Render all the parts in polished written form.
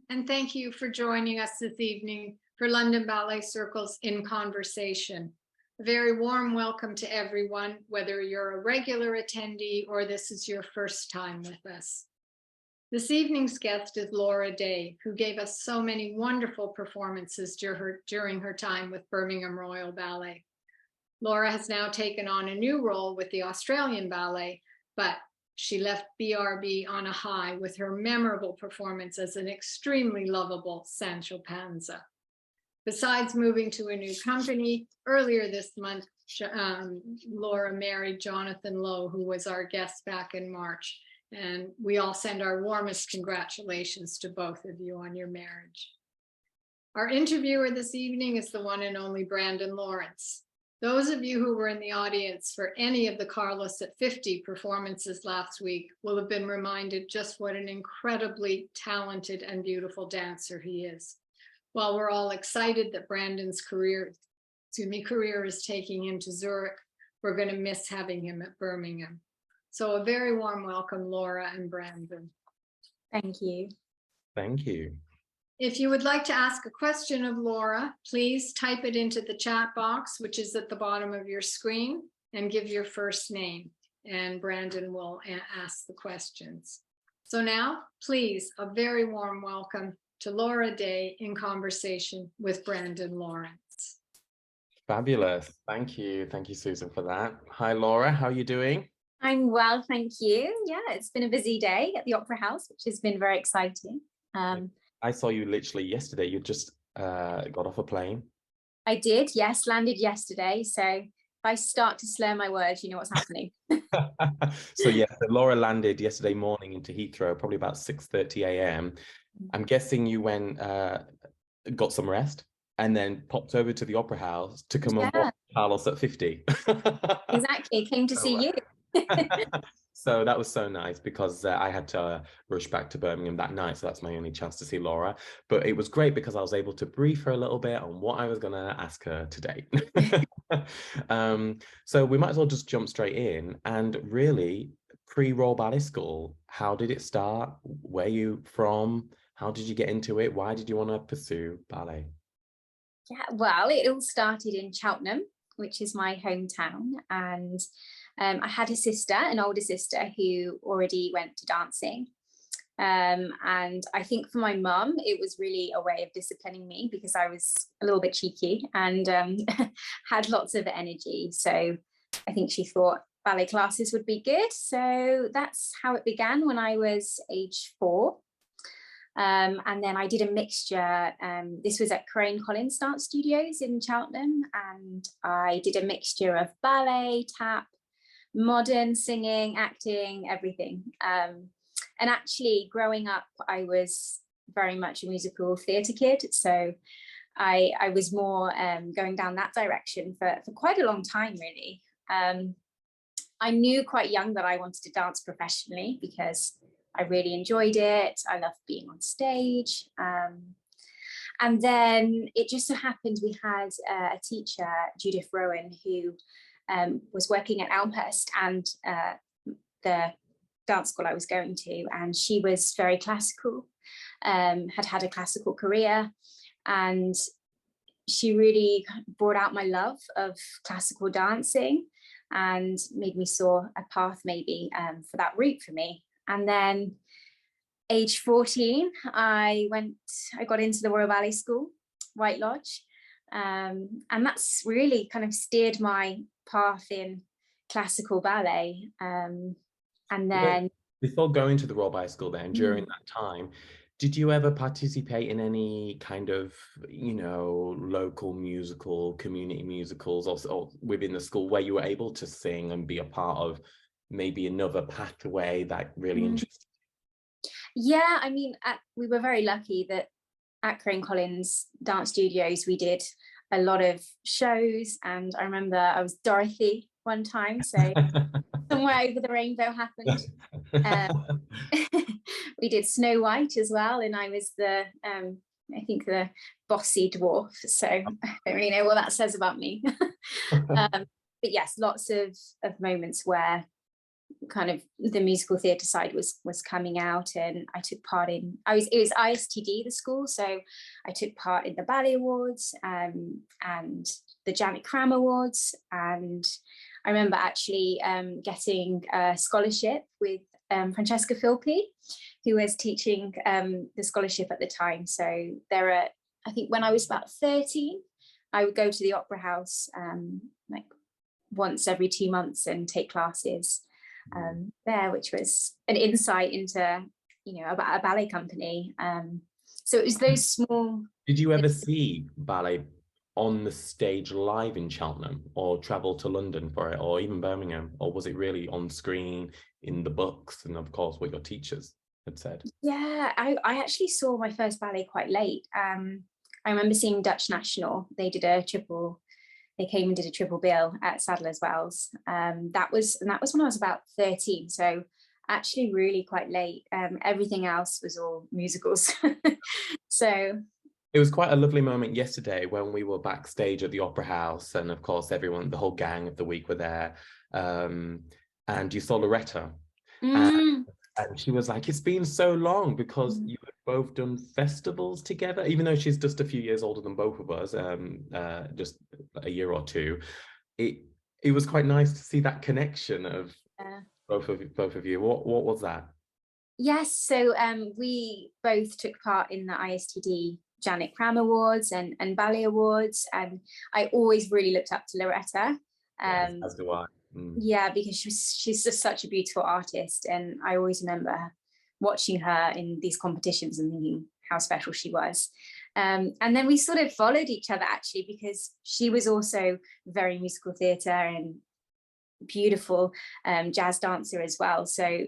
and thank you for joining us this evening for London Ballet Circle's In Conversation. A very warm welcome to everyone, whether you're a regular attendee or this is your first time with us. This evening's guest is Laura Day, who gave us so many wonderful performances during her time with Birmingham Royal Ballet. Laura has now taken on a new role with the Australian Ballet, but she left BRB on a high with her memorable performance as an extremely lovable Sancho Panza. Besides moving to a new company, earlier this month, Laura married Jonathan Lowe, who was our guest back in March. And we all send our warmest congratulations to both of you on your marriage. Our interviewer this evening is the one and only Brandon Lawrence. Those of you who were in the audience for any of the Carlos at 50 performances last week will have been reminded just what an incredibly talented and beautiful dancer he is. While we're all excited that Brandon's career is taking him to Zurich, we're going to miss having him at Birmingham. So a very warm welcome, Laura and Brandon. Thank you. Thank you. If you would like to ask a question of Laura, please type it into the chat box, which is at the bottom of your screen, and give your first name, and Brandon will ask the questions. So now, please, a very warm welcome to Laura Day in conversation with Brandon Lawrence. Fabulous. Thank you. Thank you, Susan, for that. Hi, Laura. How are you doing? I'm well, thank you. Yeah, it's been a busy day at the Opera House, which has been very exciting. I saw you literally yesterday. You just got off a plane. I did, yes, landed yesterday. So if I start to slur my words, you know what's happening. So Laura landed yesterday morning into Heathrow, probably about 6:30 a.m. I'm guessing you went, got some rest, and then popped over to the Opera House to come and watch Carlos at 50. Exactly, came to see you. So that was so nice because I had to rush back to Birmingham that night, so that's my only chance to see Laura. But it was great because I was able to brief her a little bit on what I was going to ask her today. So we might as well just jump straight in. And really, pre-Royal Ballet School, how did it start? Where are you from? How did you get into it? Why did you want to pursue ballet? Yeah, well, it all started in Cheltenham, which is my hometown, and I had a sister, an older sister, who already went to dancing. And I think for my mum, it was really a way of disciplining me because I was a little bit cheeky and had lots of energy. So I think she thought ballet classes would be good. So that's how it began when I was age 4. And then I did a mixture. This was at Crane Collins Dance Studios in Cheltenham. And I did a mixture of ballet, tap, modern, singing, acting, everything. And actually growing up, I was very much a musical theatre kid. So I was more going down that direction for quite a long time, really. I knew quite young that I wanted to dance professionally because I really enjoyed it. I loved being on stage. And then it just so happened we had a teacher, Judith Rowan, who was working at Elmhurst and the dance school I was going to, and she was very classical, had a classical career, and she really brought out my love of classical dancing and made me saw a path maybe for that route for me. And then age 14, I got into the Royal Ballet School, White Lodge, and that's really kind of steered my path in classical ballet. And then before going to the Royal Ballet School then, during that time, did you ever participate in any kind of, local musical, community musicals or within the school where you were able to sing and be a part of maybe another pathway that really interested you? Yeah, I mean, we were very lucky that at Crane Collins Dance Studios, we did a lot of shows, and I remember I was Dorothy one time, so somewhere over the rainbow happened. We did Snow White as well, and I was the bossy dwarf, so I don't really know what that says about me. But yes, lots of moments where kind of the musical theatre side was coming out, and I took part in, it was ISTD, the school, so I took part in the Ballet Awards and the Janet Cram Awards, and I remember actually getting a scholarship with Francesca Philpi, who was teaching the scholarship at the time. So I think when I was about 13, I would go to the Opera House like once every 2 months and take classes there, which was an insight into, about a ballet company. So it was those small. Did you ever see ballet on the stage live in Cheltenham, or travel to London for it, or even Birmingham, or was it really on screen in the books and of course what your teachers had said? Yeah, I actually saw my first ballet quite late. I remember seeing Dutch National. They came and did a triple bill at Sadler's Wells. That was when I was about 13. So actually really quite late. Everything else was all musicals. So it was quite a lovely moment yesterday when we were backstage at the Opera House, and of course everyone, the whole gang of the week were there, and you saw Loretta. And she was like, it's been so long, because you had both done festivals together, even though she's just a few years older than both of us, just a year or two. It was quite nice to see that connection of both of you. What was that? Yes, so we both took part in the ISTD Janet Cram Awards and Ballet Awards, and I always really looked up to Loretta. Yes, as do I. Yeah, because she's just such a beautiful artist, and I always remember watching her in these competitions and thinking how special she was. And then we sort of followed each other, actually, because she was also very musical theatre and beautiful jazz dancer as well. So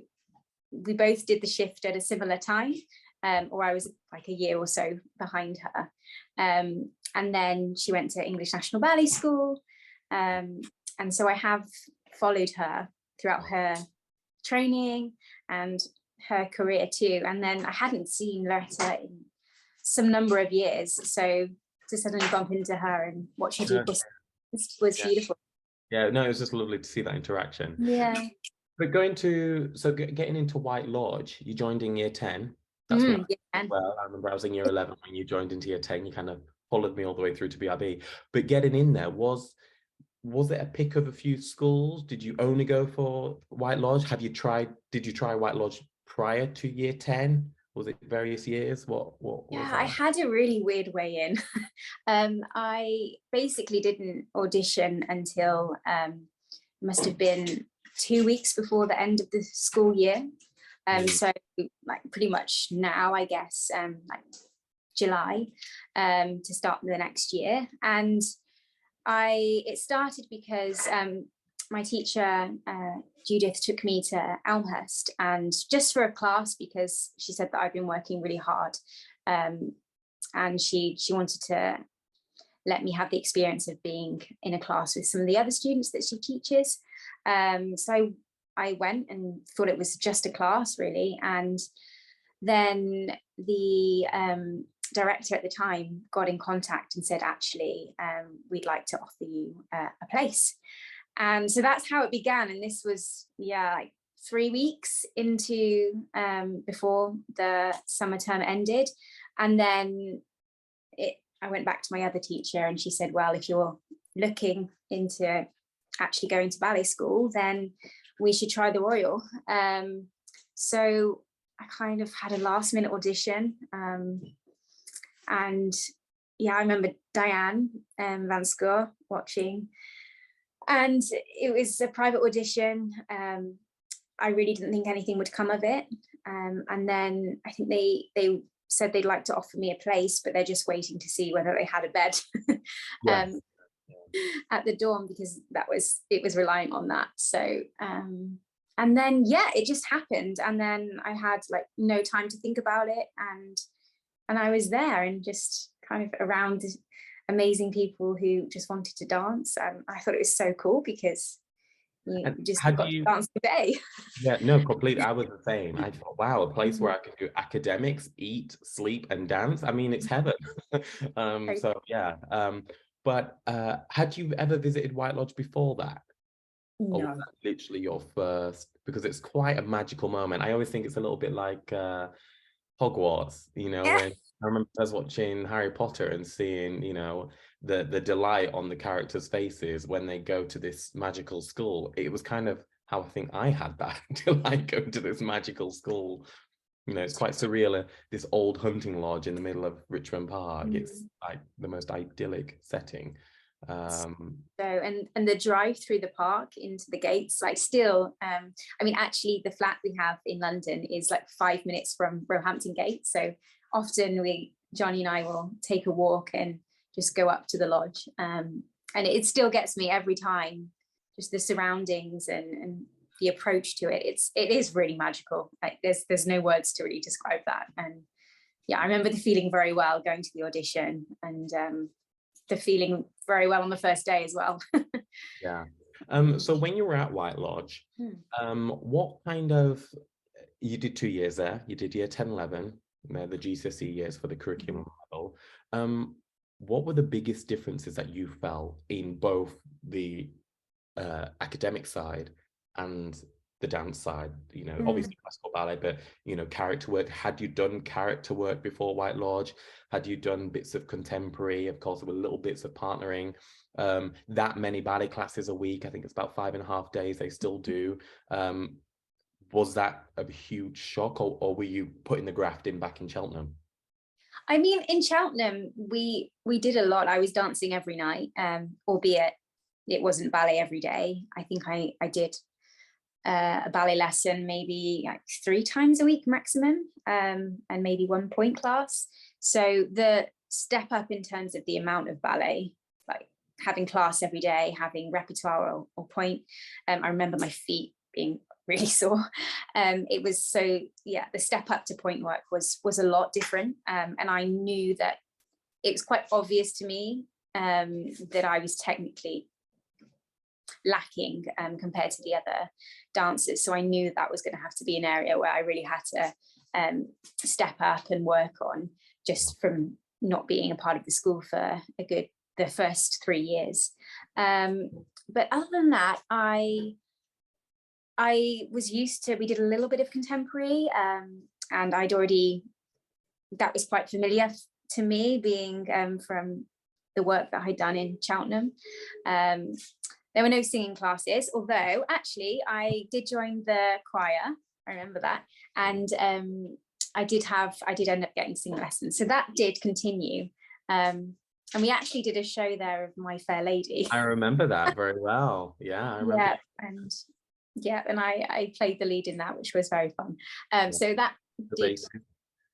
we both did the shift at a similar time, or I was like a year or so behind her. And then she went to English National Ballet School. And so I have followed her throughout her training and her career too. And then I hadn't seen Loretta in some number of years. So to suddenly bump into her and watch her do this was beautiful. Yeah, no, it was just lovely to see that interaction. Yeah. But getting into White Lodge, you joined in year 10. That's when well, I remember I was in year 11 when you joined into year 10. You kind of followed me all the way through to BRB. But getting in there, was it a pick of a few schools? Did you only go for White Lodge? Did you try White Lodge prior to year 10? Was it various years? What Yeah, was that? I had a really weird way in. I basically didn't audition until must have been 2 weeks before the end of the school year. So like pretty much now, I guess, like July, to start the next year. And it started because my teacher, Judith, took me to Elmhurst, and just for a class, because she said that I've been working really hard, and she wanted to let me have the experience of being in a class with some of the other students that she teaches. So I went and thought it was just a class, really. And then the director at the time got in contact and said, actually, we'd like to offer you a place. And so that's how it began. And this was, like 3 weeks into before the summer term ended. And then I went back to my other teacher, and she said, well, if you're looking into actually going to ballet school, then we should try the Royal. So I kind of had a last minute audition. And I remember Diane Van Score watching, and it was a private audition. I really didn't think anything would come of it. And then I think they said they'd like to offer me a place, but they're just waiting to see whether they had a bed at the dorm, because it was relying on that. So and then it just happened, and then I had like no time to think about it, and I was there and just kind of around amazing people who just wanted to dance, and I thought it was so cool because you just got to dance today. Yeah, no, completely. I was the same. I thought, wow, a place where I could do academics, eat, sleep, and dance. I mean, it's heaven. So yeah. But had you ever visited White Lodge before that? Or was No. that literally your first? Because it's quite a magical moment. I always think it's a little bit like Hogwarts, Yeah. when I remember I was watching Harry Potter and seeing, the delight on the characters' faces when they go to this magical school. It was kind of how I think I had that delight going to this magical school. It's quite surreal. This old hunting lodge in the middle of Richmond Park. It's like the most idyllic setting. So and the drive through the park into the gates, like still, I mean, actually the flat we have in London is like 5 minutes from Roehampton Gate. So often Johnny and I will take a walk and just go up to the lodge. And it still gets me every time, just the surroundings and the approach to it. It is really magical. Like there's no words to really describe that. And yeah, I remember the feeling very well going to the audition, and the feeling very well on the first day as well. Yeah. So when you were at White Lodge, what you did 2 years there, you did year 10, 11, the GCSE years for the curriculum level. What were the biggest differences that you felt in both the academic side and the dance side? Obviously classical ballet, but character work. Had you done character work before White Lodge? Had you done bits of contemporary? Of course, there were little bits of partnering. That many ballet classes a week, I think it's about 5.5 days, they still do. Was that a huge shock, or were you putting the graft in back in Cheltenham? I mean, in Cheltenham, we did a lot. I was dancing every night, albeit it wasn't ballet every day. I think I did a ballet lesson maybe like 3 times a week maximum, and maybe 1 point class. So the step up in terms of the amount of ballet, like having class every day, having repertoire or point, I remember my feet being really sore. It was the step up to point work was a lot different, and I knew that it was quite obvious to me that I was technically lacking compared to the other dancers. So I knew that was going to have to be an area where I really had to step up and work on, just from not being a part of the school for the first 3 years. But other than that, I was used to, we did a little bit of contemporary, and that was quite familiar to me, being from the work that I'd done in Cheltenham. There were no singing classes, although actually I did join the choir. I remember that. And I did end up getting singing lessons. So that did continue. And we actually did a show there of My Fair Lady. I remember that very well. Yeah, I remember. Yeah, and I played the lead in that, which was very fun. So that did,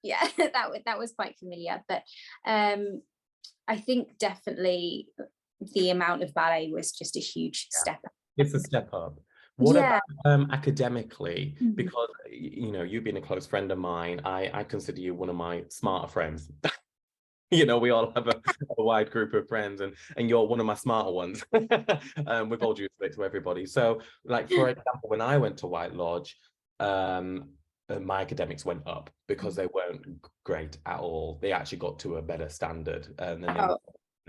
yeah, that was quite familiar. But I think definitely the amount of ballet was just a huge step up. It's a step up. What about academically? Because you've been a close friend of mine. I consider you one of my smarter friends. We all have a wide group of friends, and you're one of my smarter ones. With all due respect to everybody. So, like, for example, when I went to White Lodge, my academics went up because they weren't great at all. They actually got to a better standard, and then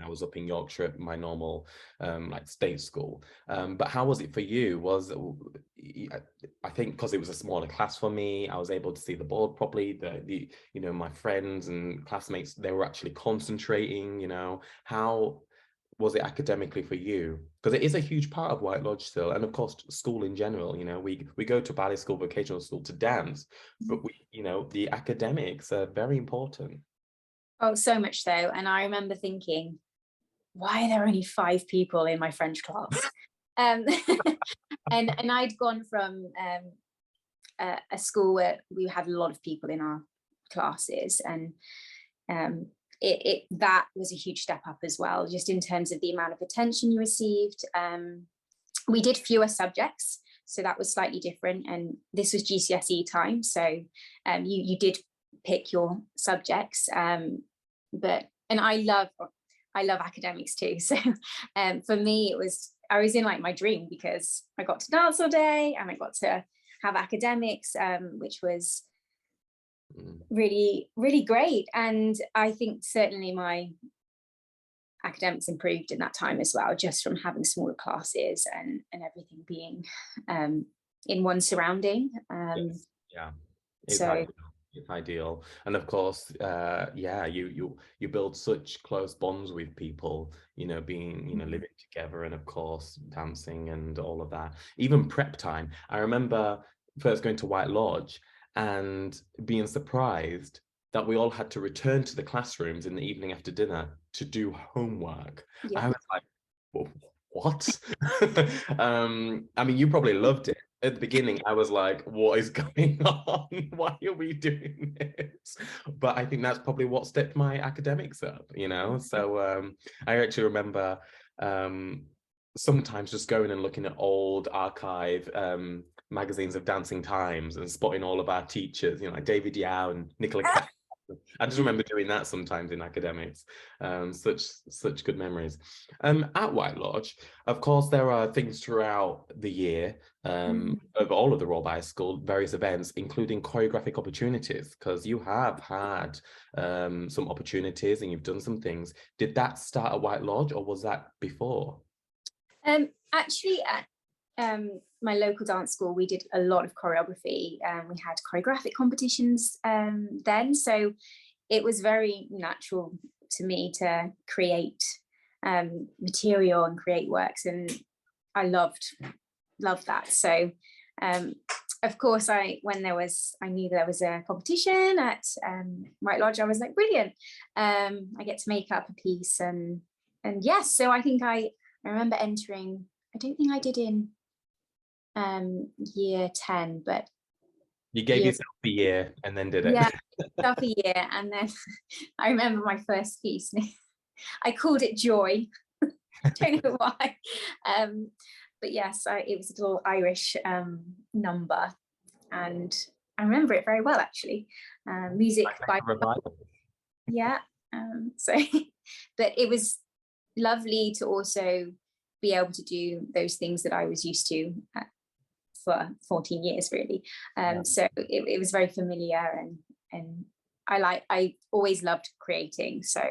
I was up in Yorkshire at my normal like state school. But how was it for you? I think because it was a smaller class for me, I was able to see the board properly. My friends and classmates, they were actually concentrating. How was it academically for you? Because it is a huge part of White Lodge still, and of course school in general. We go to ballet school, vocational school to dance, but the academics are very important. Oh, so much so. And I remember thinking, why are there only 5 people in my French class? And I'd gone from a school where we had a lot of people in our classes, and that was a huge step up as well, just in terms of the amount of attention you received. We did fewer subjects, so that was slightly different, and this was GCSE time, so you did pick your subjects, but I love academics too. So for me, I was in like my dream, because I got to dance all day and I got to have academics, which was really, really great. And I think certainly my academics improved in that time as well, just from having smaller classes and everything being in one surrounding. Yes. Yeah, it's So ideal. It's ideal. And of course, yeah, you build such close bonds with people, you know, being, you know, living together, and of course dancing and all of that. Even prep time. I remember first going to White Lodge and being surprised that we all had to return to the classrooms in the evening after dinner to do homework. yeah. I was like, what? I mean, you probably loved it. At the beginning, I was like, what is going on? Why are we doing this? But I think that's probably what stepped my academics up, you know? So I actually remember sometimes just going and looking at old archive magazines of dancing times and spotting all of our teachers, you know, like David Yao and Nicola Cat. I just remember doing that sometimes in academics. Such good memories. At White Lodge, of course, there are things throughout the year of all of the Royal Ballet School, various events, including choreographic opportunities, because you have had some opportunities and you've done some things. Did that start at White Lodge, or was that before? Actually, at my local dance school, we did a lot of choreography. We had choreographic competitions then, so it was very natural to me to create material and create works, and I loved that. So of course, when I knew there was a competition at White Lodge, I was like, brilliant, I get to make up a piece. And yes, so I think I remember entering, I don't think I did in year 10, but You gave yourself a year and then did it. Yeah, myself a year, and then I remember my first piece. I called it Joy. Don't know why, but yes, it was a little Irish number, and I remember it very well actually. Music by yeah. So, but it was lovely to also be able to do those things that I was used to for 14 years really. So it was very familiar, and I always loved creating. So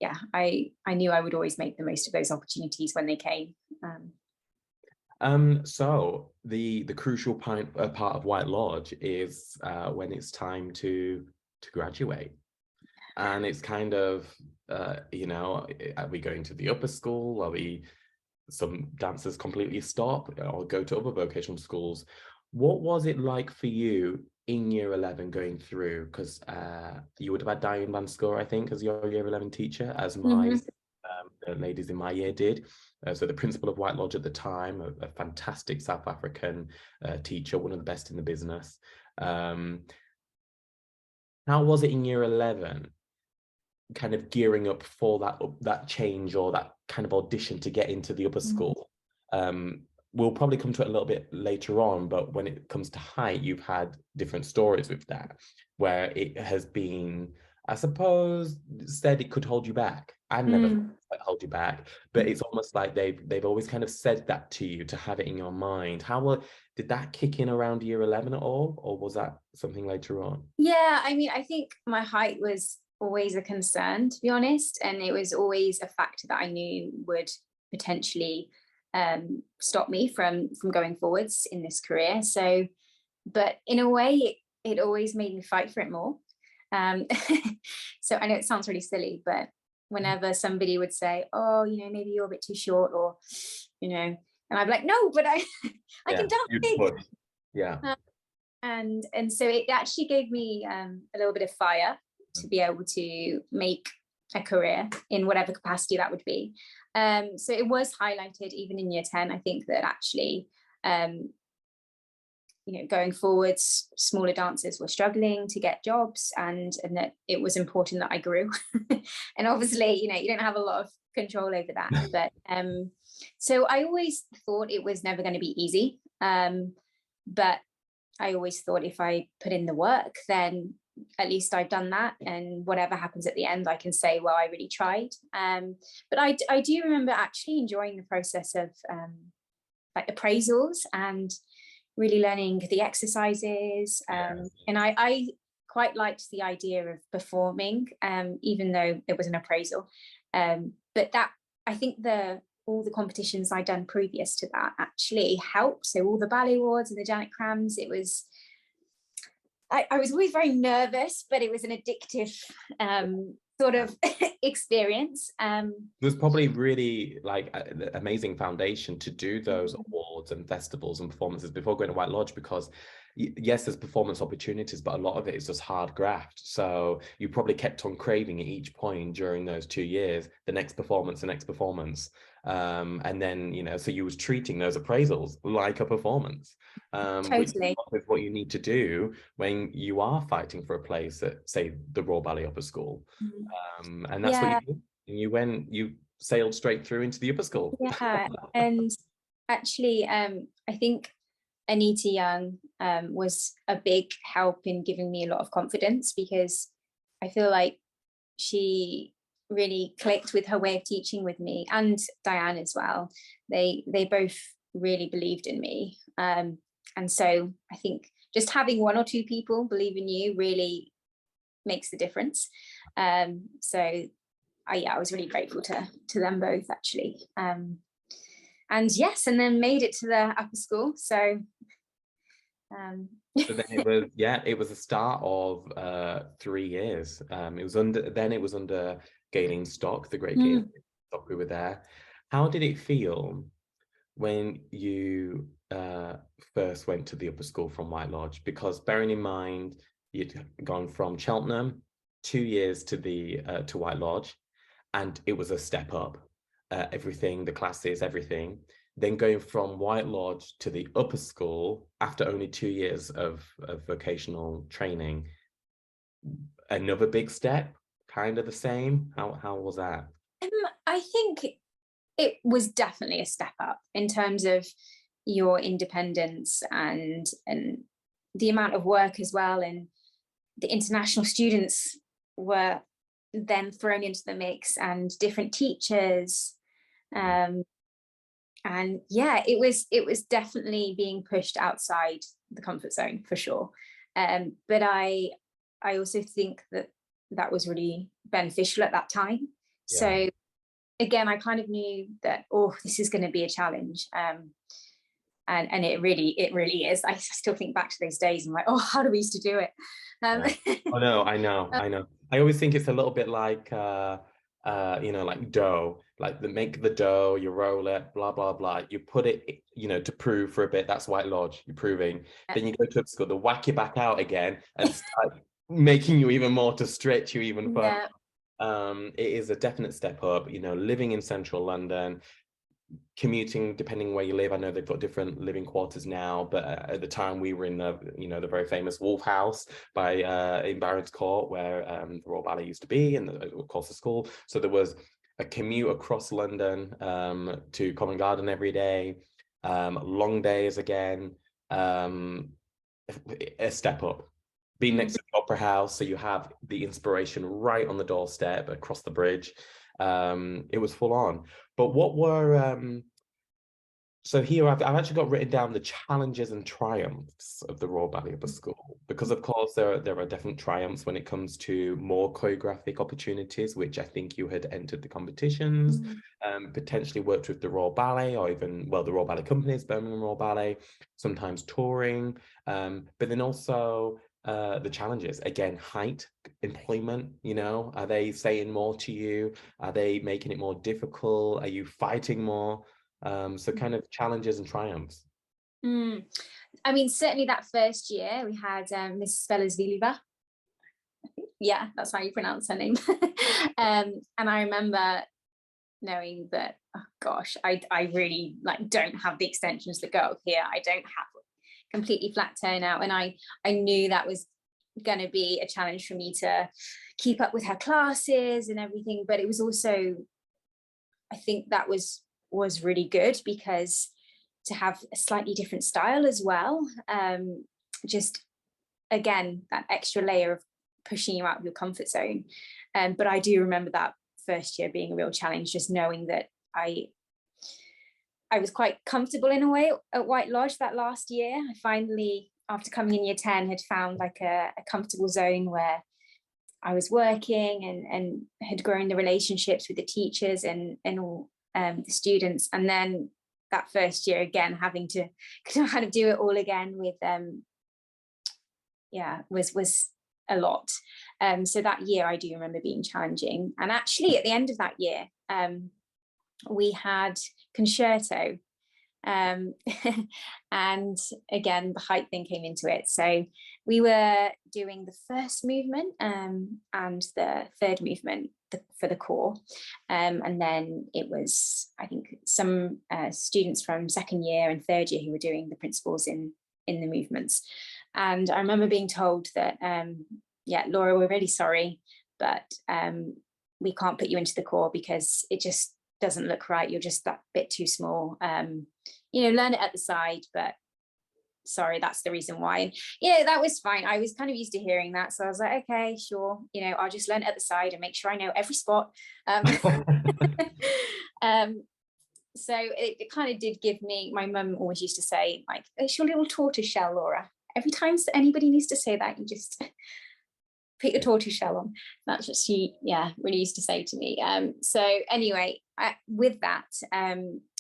yeah, I knew I would always make the most of those opportunities when they came. So the crucial part of White Lodge is when it's time to graduate, and it's kind of you know, are we going to the upper school? Are we, some dancers completely stop or go to other vocational schools? What was it like for you in year 11 going through? Because you would have had Diane Van Score, I think, as your year 11 teacher, as my the ladies in my year did. So the principal of White Lodge at the time, a fantastic South African teacher, one of the best in the business. How was it in year 11, kind of gearing up for that change or that kind of audition to get into the upper school? We'll probably come to it a little bit later on, but when it comes to height, you've had different stories with that, where it has been, I suppose, said it could hold you back. I've never hold you back, but it's almost like they've always kind of said that to you, to have it in your mind. Did that kick in around year 11 at all, or was that something later on? Yeah, I mean, I think my height was always a concern, to be honest, and it was always a factor that I knew would potentially stop me from going forwards in this career. So, but in a way, it always made me fight for it more. So I know it sounds really silly, but whenever somebody would say, "Oh, you know, maybe you're a bit too short," or, you know, and I'd be like, "No, but I can dance." Yeah. And so it actually gave me a little bit of fire to be able to make a career in whatever capacity that would be. So it was highlighted even in year 10. I think that actually, you know, going forwards, smaller dancers were struggling to get jobs, and that it was important that I grew. And obviously, you know, you don't have a lot of control over that. But so I always thought it was never going to be easy. But I always thought if I put in the work, then at least I've done that, and whatever happens at the end, I can say, well, I really tried. But I do remember actually enjoying the process of like appraisals and really learning the exercises. And I quite liked the idea of performing, even though it was an appraisal. But that, I think all the competitions I'd done previous to that actually helped. So all the ballet awards and the Janet Crams, it was, I was always very nervous, but it was an addictive sort of experience. It was probably really like an amazing foundation to do those awards and festivals and performances before going to White Lodge, because yes, there's performance opportunities, but a lot of it is just hard graft. So you probably kept on craving at each point during those 2 years, the next performance, the next performance. And then, you know, so you was treating those appraisals like a performance, which is what you need to do when you are fighting for a place at, say, the Royal Ballet Upper School. And that's what you did. And you sailed straight through into the upper school. Yeah, and actually, I think Anita Young was a big help in giving me a lot of confidence, because I feel like she really clicked with her way of teaching with me, and Diane as well. They both really believed in me, and so I think just having one or two people believe in you really makes the difference. So I was really grateful to them both, actually. And yes, and then made it to the upper school. So so then it was the start of 3 years. It was under Galen Stock, the great Galen Stock, who were there. How did it feel when you first went to the upper school from White Lodge? Because bearing in mind you'd gone from Cheltenham 2 years to White Lodge, and it was a step up. Everything, the classes, everything. Then going from White Lodge to the upper school after only 2 years of vocational training, another big step, kind of the same. How was that? I think it was definitely a step up in terms of your independence and the amount of work as well. And the international students were then thrown into the mix, and different teachers. And yeah, it was definitely being pushed outside the comfort zone, for sure. But I also think that was really beneficial at that time. Yeah. So again, I kind of knew that, this is going to be a challenge. And it really is. I still think back to those days and I'm like, how do we used to do it? Oh no, I know. I always think it's a little bit like like dough, like make the dough, you roll it, blah blah blah, you put it, to prove for a bit. That's White Lodge, you're proving. Then you go to school, they whack you back out again and start making you even more to stretch you even further. It is a definite step up, living in central London, commuting depending where you live. I know they've got different living quarters now, but at the time we were in the very famous Wolf House in Barons Court, where the Royal Ballet used to be, and of course the school. So there was a commute across London to Covent Garden every day, long days again, a step up. Being next to the Opera House, so you have the inspiration right on the doorstep across the bridge. It was full on. But what were so here I've actually got written down the challenges and triumphs of the Royal Ballet Upper School, because of course there are definite triumphs when it comes to more choreographic opportunities, which I think you had entered the competitions, potentially worked with the Royal Ballet, or even, the Royal Ballet companies, Birmingham Royal Ballet, sometimes touring, but then also the challenges, again, height, employment, are they saying more to you? Are they making it more difficult? Are you fighting more? So kind of challenges and triumphs. I mean, certainly that first year we had Mrs. Velasvilova. Yeah, that's how you pronounce her name. And I remember knowing that, I really don't have the extensions that go up here. I don't have completely flat turnout, and I knew that was going to be a challenge for me to keep up with her classes and everything. But it was also, I think that was really good, because to have a slightly different style as well, just again that extra layer of pushing you out of your comfort zone. But I do remember that first year being a real challenge, just knowing that I was quite comfortable in a way at White Lodge that last year. I finally, after coming in year 10, had found a comfortable zone where I was working and had grown the relationships with the teachers and all the students. And then that first year again, having to kind of do it all again with was a lot. So that year I do remember being challenging. And actually at the end of that year, we had concerto. And again, the height thing came into it. So we were doing the first movement and the third movement for the corps. And then it was, I think, some students from second year and third year who were doing the principals in the movements. And I remember being told that, Laura, we're really sorry, but we can't put you into the corps because it just doesn't look right. You're just that bit too small. Learn it at the side, but sorry, that's the reason why. And that was fine. I was kind of used to hearing that. So I was like, okay, sure. I'll just learn it at the side and make sure I know every spot. So it kind of did give me, my mum always used to say, like, it's your little tortoise shell, Laura. Every time anybody needs to say that, you just put your tortoise shell on. That's what she, really used to say to me. So anyway, with that, I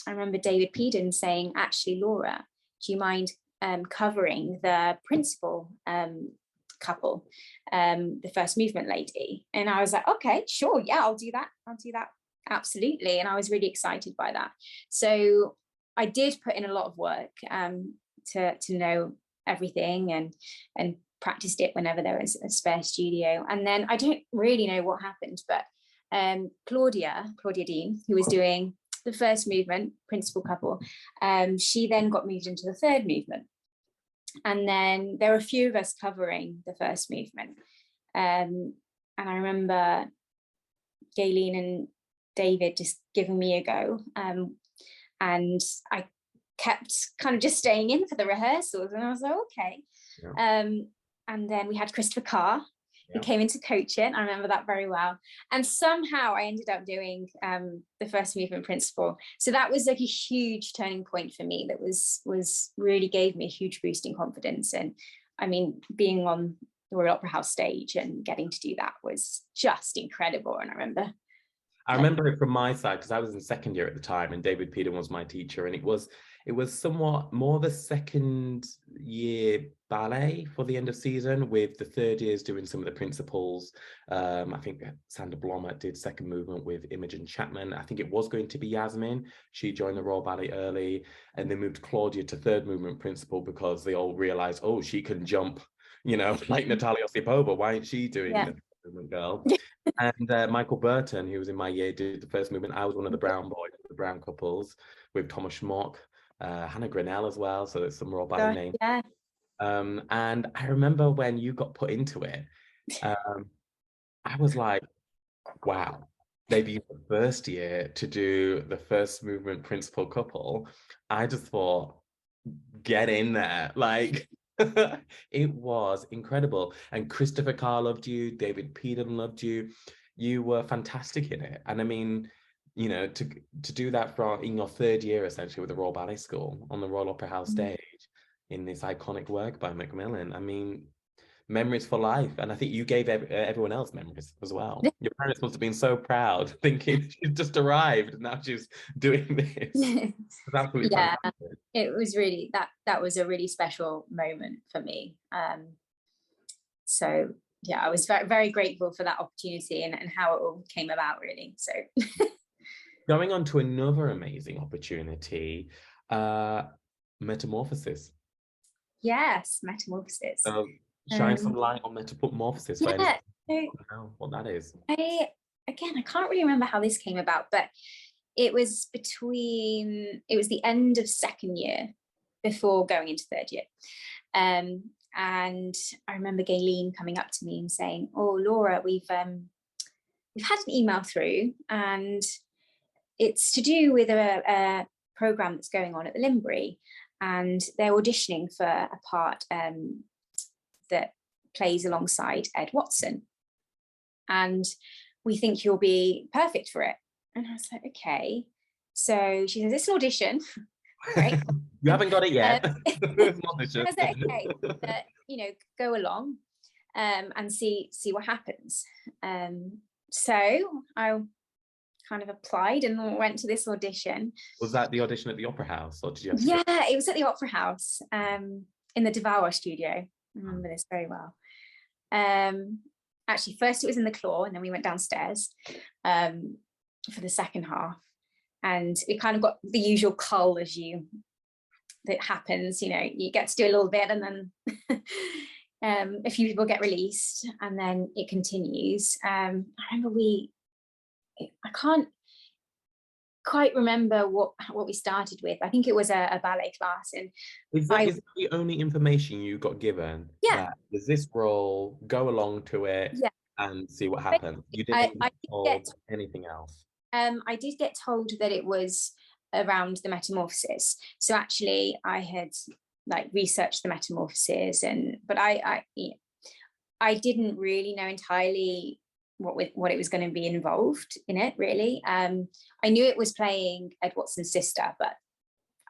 remember David Peden saying, actually, Laura, do you mind covering the principal couple, the first movement lady? And I was like, okay, sure, yeah, I'll do that. Absolutely. And I was really excited by that. So I did put in a lot of work to know everything and practiced it whenever there was a spare studio. And then I don't really know what happened, but Claudia Dean, who was doing the first movement, principal couple, she then got moved into the third movement. And then there were a few of us covering the first movement. And I remember Gayleen and David just giving me a go. And I kept kind of just staying in for the rehearsals, and I was like, okay. Yeah. And then we had Christopher Carr, who came into coaching. I remember that very well. And somehow I ended up doing the first movement principal. So that was like a huge turning point for me. That was really gave me a huge boost in confidence. And I mean, being on the Royal Opera House stage and getting to do that was just incredible. And I remember it from my side because I was in second year at the time, and David Peden was my teacher, and it was somewhat more the second year ballet for the end of season, with the third years doing some of the principals. I think Sandra Blomert did second movement with Imogen Chapman. I think it was going to be Yasmin. She joined the Royal Ballet early, and they moved Claudia to third movement principal because they all realized, oh, she can jump, like Natalia Osipova. Why isn't she doing the movement girl? And Michael Burton, who was in my year, did the first movement. I was one of the brown boys, the brown couples, with Thomas Schmock, Hannah Grinnell as well. So there's some Royal Ballet names. Yeah. And I remember when you got put into it, I was like, wow, maybe the first year to do the first movement principal couple. I just thought, get in there. Like, it was incredible. And Christopher Carr loved you, David Peden loved you. You were fantastic in it. And I mean, to do that in your third year essentially with the Royal Ballet School on the Royal Opera House stage in this iconic work by Macmillan, I mean, memories for life. And I think you gave everyone else memories as well. Your parents must have been so proud, thinking she's just arrived and now she's doing this. It's absolutely fantastic. It was really that was a really special moment for me. So yeah, I was very, very grateful for that opportunity and how it all came about, really. So going on to another amazing opportunity, Metamorphosis. Yes, Metamorphosis. So shine some light on Metamorphosis. Yeah, I don't know what that is. I can't really remember how this came about, but it was the end of second year before going into third year. And I remember Gayleen coming up to me and saying, oh, Laura, we've had an email through, and it's to do with a program that's going on at the Limbury, and they're auditioning for a part that plays alongside Ed Watson, and we think you'll be perfect for it. And I was like, okay. So she says, it's an audition. Right. You haven't got it yet. I was like, okay, go along. and see what happens. So I kind of applied and went to this audition. Was that the audition at the Opera House, or did you have to Yeah, it was at the Opera House, in the Devour studio. I remember this very well. Actually, first it was in the Claw, and then we went downstairs for the second half, and we kind of got the usual cull that happens. You know, you get to do a little bit, and then a few people get released, and then it continues. I remember I can't quite remember what we started with. I think it was a ballet class, and is that the only information you got given? Yeah. There's this role, go along to it, yeah, and see what happens. You didn't get anything else. I did get told that it was around the metamorphosis. So actually, I had like researched the metamorphosis, but I didn't really know entirely what it was going to be involved in it, really. I knew it was playing Ed Watson's sister, but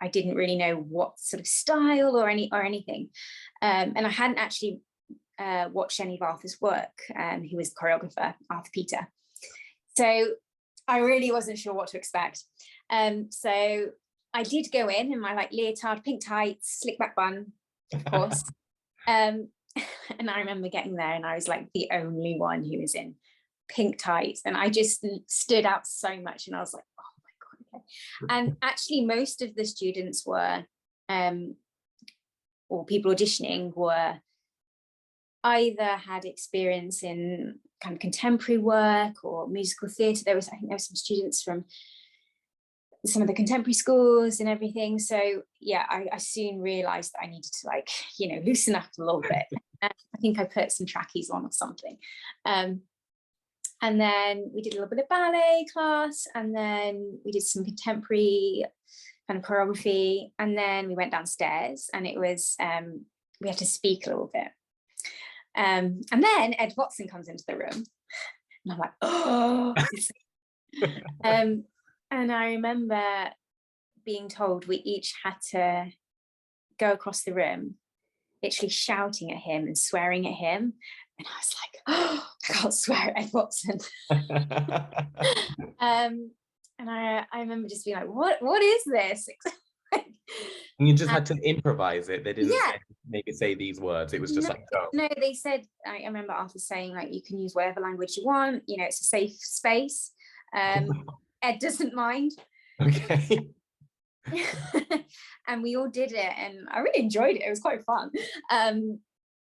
I didn't really know what sort of style or anything. And I hadn't actually watched any of Arthur's work. He was the choreographer, Arthur Peter. So I really wasn't sure what to expect. So I did go in my like leotard, pink tights, slick back bun, of course. And I remember getting there, and I was like the only one who was in pink tights, and I just stood out so much, and I was like, oh my god, okay. And actually most of the students were or people auditioning were either had experience in kind of contemporary work or musical theatre. I think there were some students from some of the contemporary schools and everything. So yeah, I soon realized that I needed to, like, you know, loosen up a little bit. I think I put some trackies on or something. And then we did a little bit of ballet class, and then we did some contemporary kind of choreography, and then we went downstairs, and it was we had to speak a little bit. And then Ed Watson comes into the room, and I'm like, oh. And I remember being told we each had to go across the room, literally shouting at him and swearing at him. And I was like, oh, I can't swear at Ed Watson. And I remember just being like, what is this? And you just had to improvise it. They didn't maybe say these words. It was just no, they said, I remember Arthur saying, like, you can use whatever language you want, you know, it's a safe space. Ed doesn't mind. Okay. And we all did it, and I really enjoyed it. It was quite fun.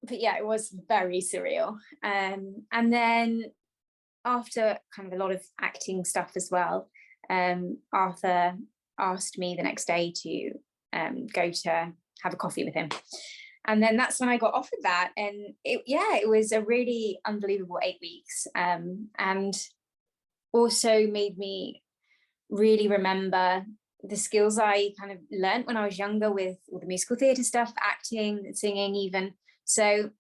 But yeah, it was very surreal. And then after kind of a lot of acting stuff as well, Arthur asked me the next day to go to have a coffee with him. And then that's when I got offered that. And it was a really unbelievable 8 weeks. And also made me really remember the skills I kind of learned when I was younger with all the musical theatre stuff, acting, singing even. So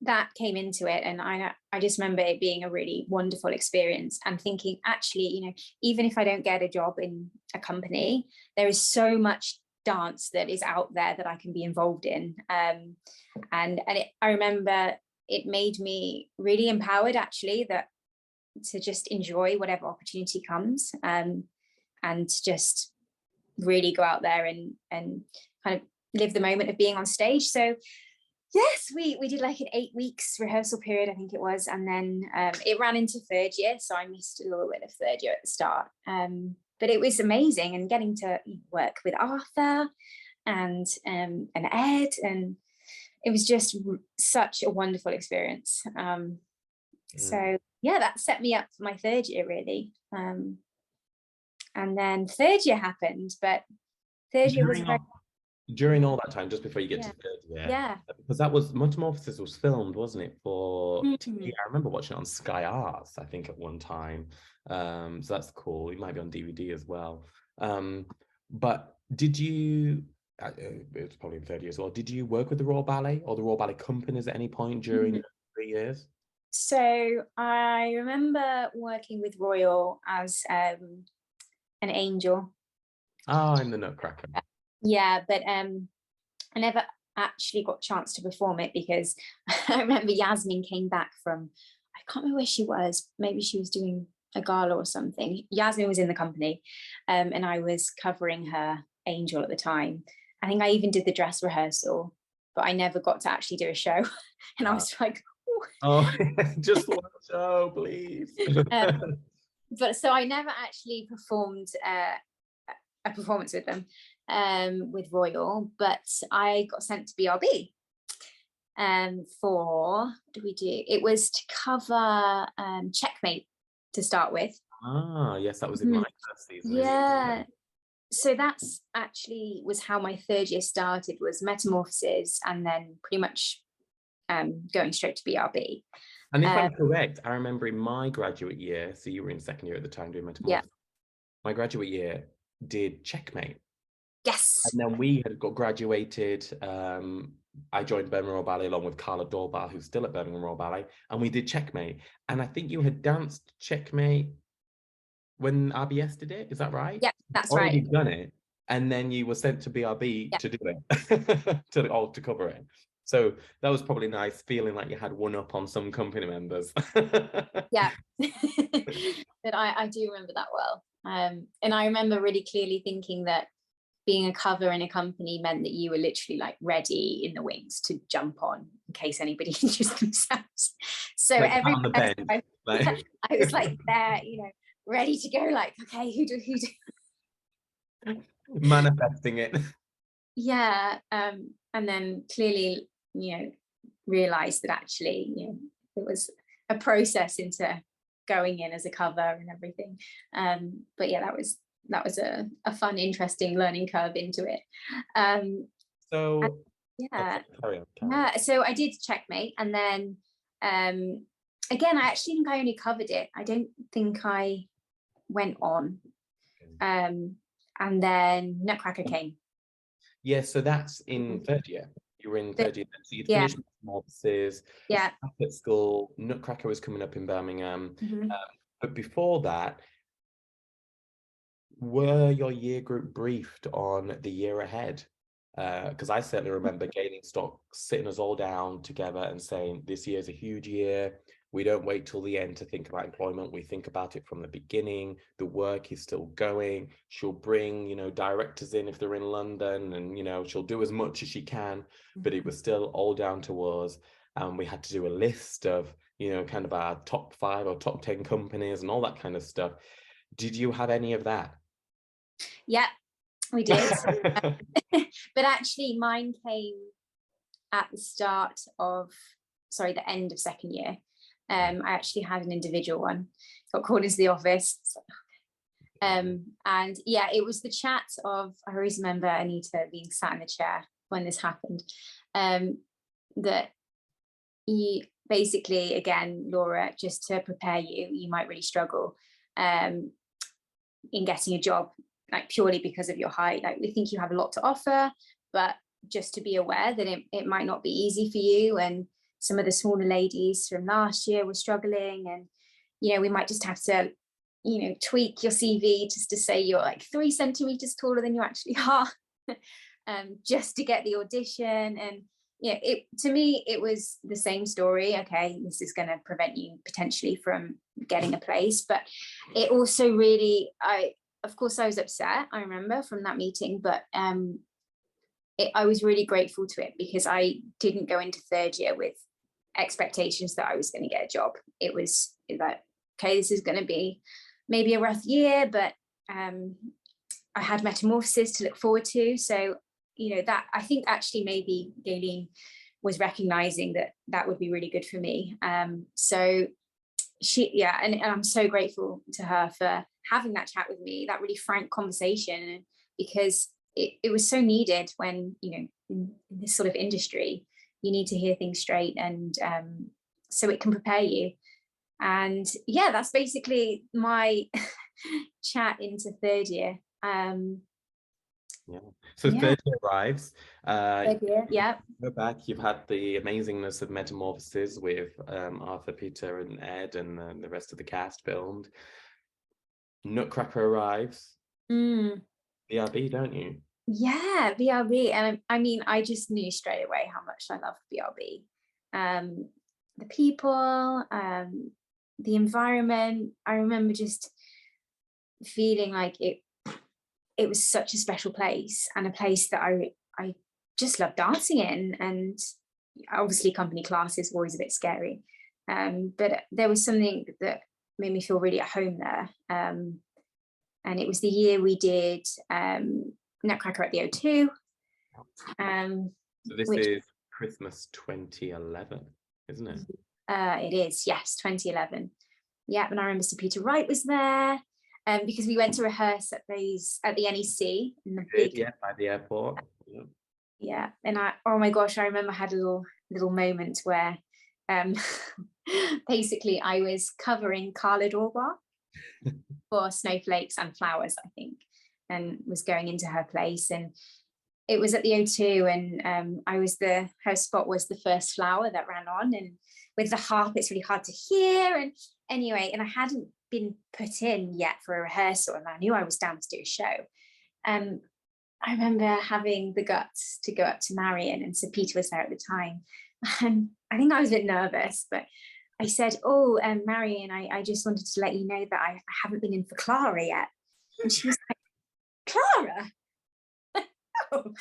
that came into it, and I just remember it being a really wonderful experience, and thinking, actually, you know, even if I don't get a job in a company, there is so much dance that is out there that I can be involved in. I remember it made me really empowered, actually, that to just enjoy whatever opportunity comes, and to just really go out there and kind of live the moment of being on stage. So yes, we did like an 8 weeks rehearsal period, I think it was, and then it ran into third year, so I missed a little bit of third year at the start. But it was amazing, and getting to work with Arthur and Ed, and it was just such a wonderful experience. So yeah, that set me up for my third year, really. And then third year happened, but third year was very... During all that time, just before you get to third year, because that was Metamorphosis was filmed, wasn't it, for TV? I remember watching it on Sky Arts, I think, at one time. So that's cool. It might be on DVD as well. But did you? It was probably in third year as well. Did you work with the Royal Ballet or the Royal Ballet Companies at any point during the 3 years? So I remember working with Royal as an angel. Oh, in the Nutcracker. Yeah, but I never actually got a chance to perform it because I remember Yasmin came back from, I can't remember where she was, maybe she was doing a gala or something. Yasmin was in the company, and I was covering her Angel at the time. I think I even did the dress rehearsal, but I never got to actually do a show. And I was like, oh, just one show, please. but so I never actually performed a performance with them, with Royal, but I got sent to BRB for, what did we do? It was to cover Checkmate to start with. Ah, yes, that was in my first season. Yeah. So that's actually was how my third year started, was Metamorphoses, and then pretty much going straight to BRB. And if I'm correct, I remember in my graduate year, so you were in second year at the time doing Metamorphoses, my graduate year did Checkmate. Yes. And then we had got graduated. I joined Birmingham Royal Ballet along with Carla Dorbar, who's still at Birmingham Royal Ballet, and we did Checkmate. And I think you had danced Checkmate when RBS did it. Is that right? Yeah, that's already right. Done it, and then you were sent to BRB to do it, to cover it. So that was probably nice, feeling like you had one up on some company members. Yeah, but I do remember that well. And I remember really clearly thinking that being a cover in a company meant that you were literally like ready in the wings to jump on in case anybody injures themselves. So like every on the bench, I was like there, ready to go, like, okay, who do manifesting it. Yeah. And then clearly, realized that actually, it was a process into going in as a cover and everything. But yeah, that was a fun, interesting learning curve into it. So carry on. Yeah, so I did Checkmate, and then again, I actually think I only covered it. I don't think I went on. And then Nutcracker came. Yeah, so that's in third year. You were in third year, so you'd finished Metamorphoses. Yeah. Back at school, Nutcracker was coming up in Birmingham. But before that, were your year group briefed on the year ahead? Because I certainly remember Gaining Stock sitting us all down together and saying, this year's a huge year. We don't wait till the end to think about employment. We think about it from the beginning. The work is still going. She'll bring, directors in if they're in London, and, she'll do as much as she can, but it was still all down to us. And we had to do a list of, kind of our top 5 or top 10 companies and all that kind of stuff. Did you have any of that? Yeah, we did. But actually mine came at the end of second year. I actually had an individual one, got called into the office. And yeah, it was the chat of, I always remember Anita being sat in the chair when this happened, that you basically, again, Laura, just to prepare you, you might really struggle in getting a job, like purely because of your height. Like, we think you have a lot to offer, but just to be aware that it might not be easy for you. And some of the smaller ladies from last year were struggling, and we might just have to tweak your CV just to say you're like 3 centimeters taller than you actually are, just to get the audition. And to me it was the same story. Okay, this is going to prevent you potentially from getting a place, but it also really, of course I was upset, I remember, from that meeting, but I was really grateful to it, because I didn't go into third year with expectations that I was going to get a job. It was like, okay, this is going to be maybe a rough year, but I had Metamorphoses to look forward to. So, that I think actually maybe Gayleen was recognizing that would be really good for me. So and I'm so grateful to her for having that chat with me, that really frank conversation, because it was so needed when, in this sort of industry, you need to hear things straight, and so it can prepare you. And yeah, that's basically my chat into third year. So third year arrives. Third year, yeah. Go back, you've had the amazingness of Metamorphoses with Arthur, Peter and Ed, and the rest of the cast filmed. Nutcracker arrives. BRB, don't you? Yeah, BRB. And I mean, I just knew straight away how much I loved BRB. The people, the environment. I remember just feeling like it was such a special place, and a place that I just loved dancing in. And obviously company classes were always a bit scary. But there was something that made me feel really at home there. And it was the year we did Nutcracker at the O2. So this is Christmas 2011, isn't it? It is, yes, 2011. Yeah, and I remember Sir Peter Wright was there, because we went to rehearse at the NEC in the big, yeah, by the airport. Yeah, and oh my gosh, I remember I had a little moment where basically I was covering Carla Dorbar for Snowflakes and Flowers, I think, and was going into her place, and it was at the O2, and her spot was the first flower that ran on, and with the harp it's really hard to hear, and anyway, and I hadn't been put in yet for a rehearsal, and I knew I was down to do a show. I remember having the guts to go up to Marion, and Sir Peter was there at the time, and I think I was a bit nervous, but I said, "Oh, Marion, I just wanted to let you know that I haven't been in for Clara yet." And she was like, "Clara?" Oh.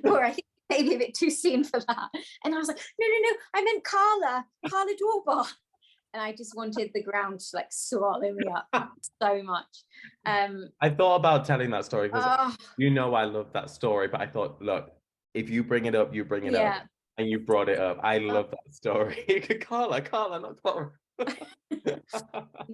Or I think maybe a bit too soon for that. And I was like, no, I meant Carla Dorbar. And I just wanted the ground to like swallow me up so much. I thought about telling that story because you know I love that story, but I thought, look, if you bring it up, you bring it up. And you brought it up. I love that story. Carla, not Clara.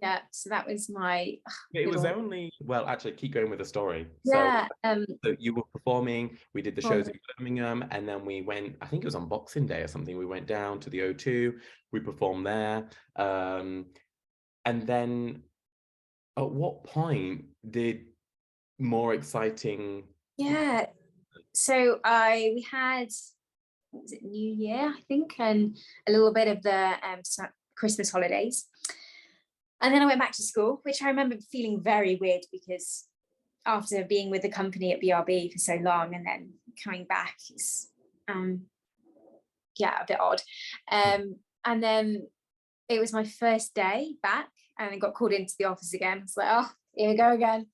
Yeah, so that was my it was only, well, actually keep going with the story. Yeah. So you were performing, we did the shows in Birmingham, and then we went, I think it was on Boxing Day or something, we went down to the O2, we performed there, and then at what point did more exciting so we had, what was it, New Year, I think, and a little bit of the Christmas holidays. And then I went back to school, which I remember feeling very weird, because after being with the company at BRB for so long and then coming back is a bit odd. And then it was my first day back, and I got called into the office again. It's like, oh, here we go again.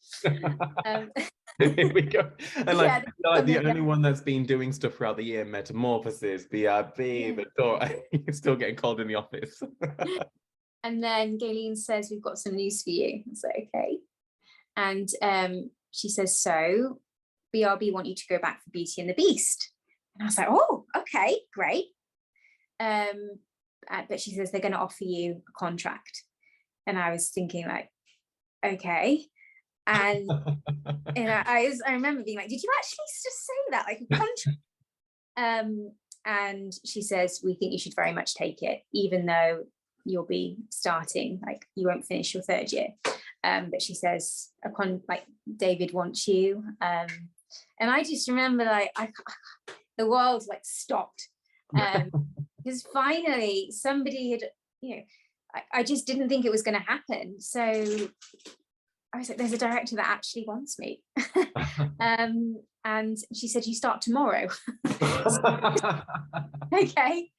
Here we go. And like, the only one that's been doing stuff throughout the year, Metamorphosis, BRB, the door, you're still getting called in the office. And then Gayleen says, "We've got some news for you." I was like, okay. And she says, "So BRB want you to go back for Beauty and the Beast." And I was like, oh, okay, great. But she says they're going to offer you a contract. And I was thinking like, okay. And I remember being like, did you actually just say that, like a contract? And she says, "We think you should very much take it, even though you'll be starting, like you won't finish your third year." But she says, like David wants you. And I just remember like the world like stopped, because finally somebody had, I just didn't think it was going to happen. So I was like, there's a director that actually wants me. And she said, "You start tomorrow." Okay.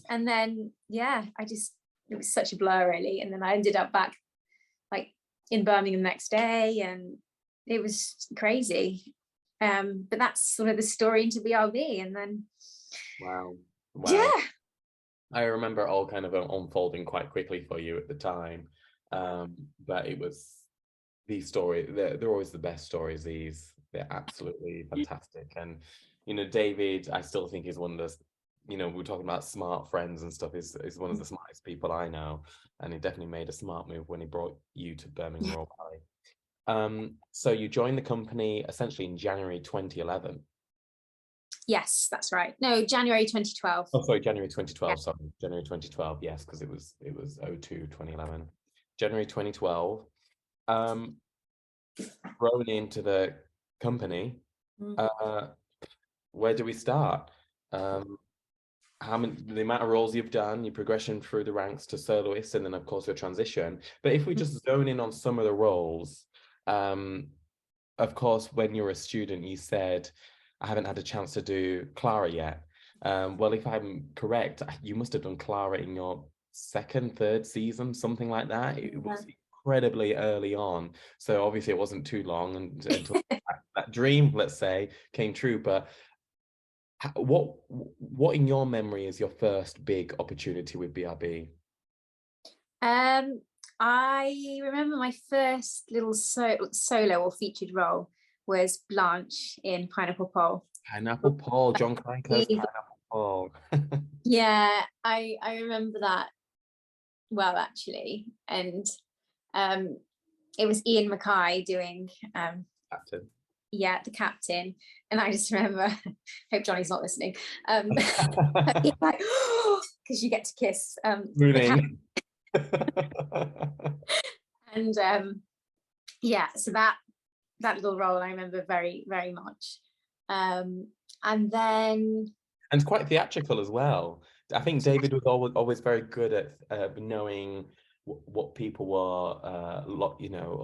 And then it was such a blur really. And then I ended up back like in Birmingham the next day, and it was crazy. But that's sort of the story into BRB. And then wow. Yeah, I remember it all kind of unfolding quite quickly for you at the time. But it was these stories, they're always the best stories. They're absolutely fantastic. And David, I still think is one of those, we're talking about smart friends and stuff, is one of the smartest people I know, and he definitely made a smart move when he brought you to Birmingham Royal Ballet. So you joined the company essentially in January 2011. Yes, that's right. No, January 2012. Oh, sorry, January 2012. Sorry, January 2012. Yes, because it was 02 2011. January 2012. Grown into the company. Where do we start? The amount of roles you've done, your progression through the ranks to soloist, and then of course your transition. But if we just zone in on some of the roles, of course, when you're a student, you said, I haven't had a chance to do Clara yet. Well, if I'm correct, you must have done Clara in your second, third season, something like that. It was incredibly early on. So obviously it wasn't too long until that dream, let's say, came true. But what in your memory is your first big opportunity with BRB? I remember my first little solo or featured role was Blanche in Pineapple Pole. Pineapple Paul, John Cranker's Pineapple Paul. Yeah, I remember that well, actually. And it was Ian Mackay doing Captain. yeah, the captain. And I just remember, hope Johnny's not listening. Like, because you get to kiss Mooning. And yeah, so that little role I remember very, very much. And then, and quite theatrical as well. I think David was always very good at knowing what people were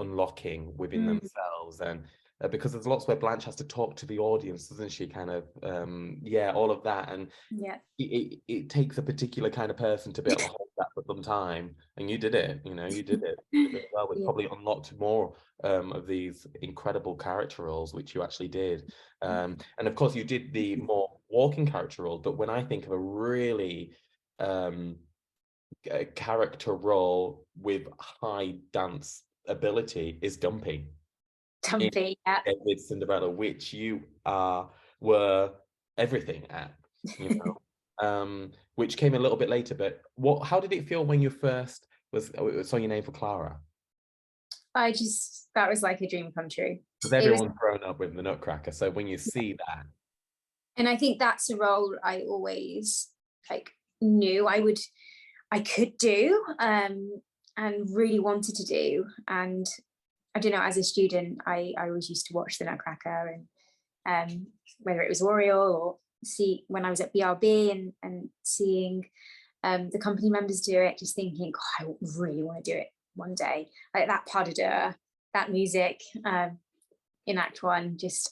unlocking within themselves, and because there's lots where Blanche has to talk to the audience, doesn't she? Kind of all of that, and yeah, it takes a particular kind of person to be able to hold that for some time, and you did it. You did it really well. It probably unlocked more of these incredible character roles, which you actually did. And of course you did the more walking character role, but when I think of a really character role with high dance ability is Dumpy. yeah. With Cinderella, which you were everything at, which came a little bit later. But how did it feel when you first saw your name for Clara? That was like a dream come true. Because everyone's grown up with the Nutcracker, so when you see that, and I think that's a role I always knew I could do, and really wanted to do. And I don't know, as a student, I always used to watch the Nutcracker, and whether it was Oriole or see when I was at BRB and seeing the company members do it, just thinking, I really want to do it one day. Like that pas de deux, that music in Act One, just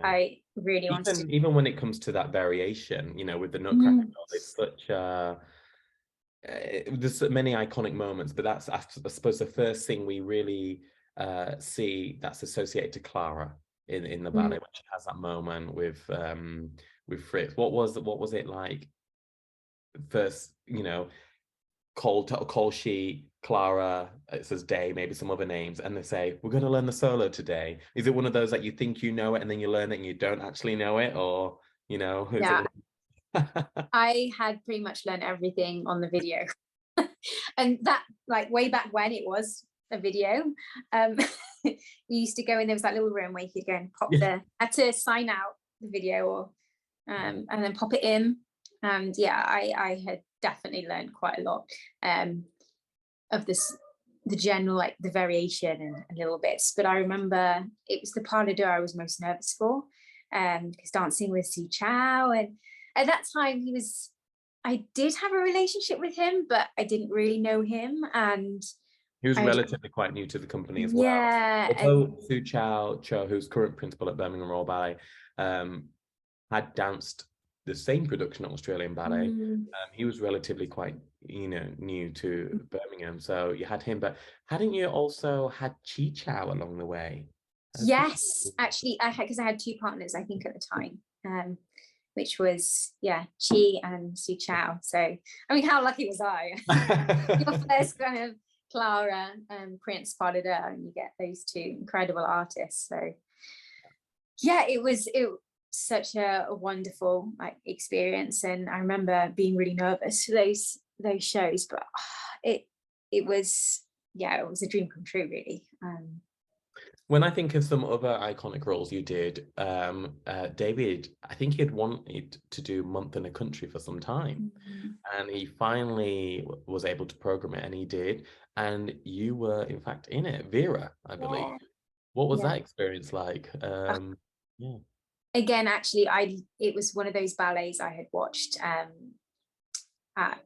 I really wanted to. Even when it comes to that variation, with the Nutcracker, it's such there's many iconic moments, but that's, I suppose, the first thing we really see that's associated to Clara in the ballet, which has that moment with Fritz. What was it like first, call she Clara, it says Day, maybe some other names, and they say, we're going to learn the solo today. Is it one of those that you think you know it and then you learn it and you don't actually know it, or yeah. I had pretty much learned everything on the video. And that, way back when it was a video, you used to go in, there was that little room where you could go and pop had to sign out the video or and then pop it in. And I had definitely learned quite a lot of the general, the variation and little bits. But I remember it was the pas de deux I was most nervous for, because dancing with Su Chow, and at that time I did have a relationship with him, but I didn't really know him, and he was relatively quite new to the company as well. Yeah. Although Su Chow, who's current principal at Birmingham Royal Ballet, had danced the same production at Australian Ballet. He was relatively quite, new to Birmingham, so you had him. But hadn't you also had Chi Chow along the way? Yes, actually, because I had two partners, I think, at the time, which was Chi and Su Chow. So I mean, how lucky was I? Your first kind of Clara and Prince pas de deux, and you get those two incredible artists. So it was such a wonderful experience, and I remember being really nervous for those shows, but it was a dream come true, really. When I think of some other iconic roles you did, David, I think he had wanted to do Month in a Country for some time, and he finally was able to program it, and he did. And you were, in fact, in it, Vera, I believe. What was that experience like? Again, actually, it was one of those ballets I had watched at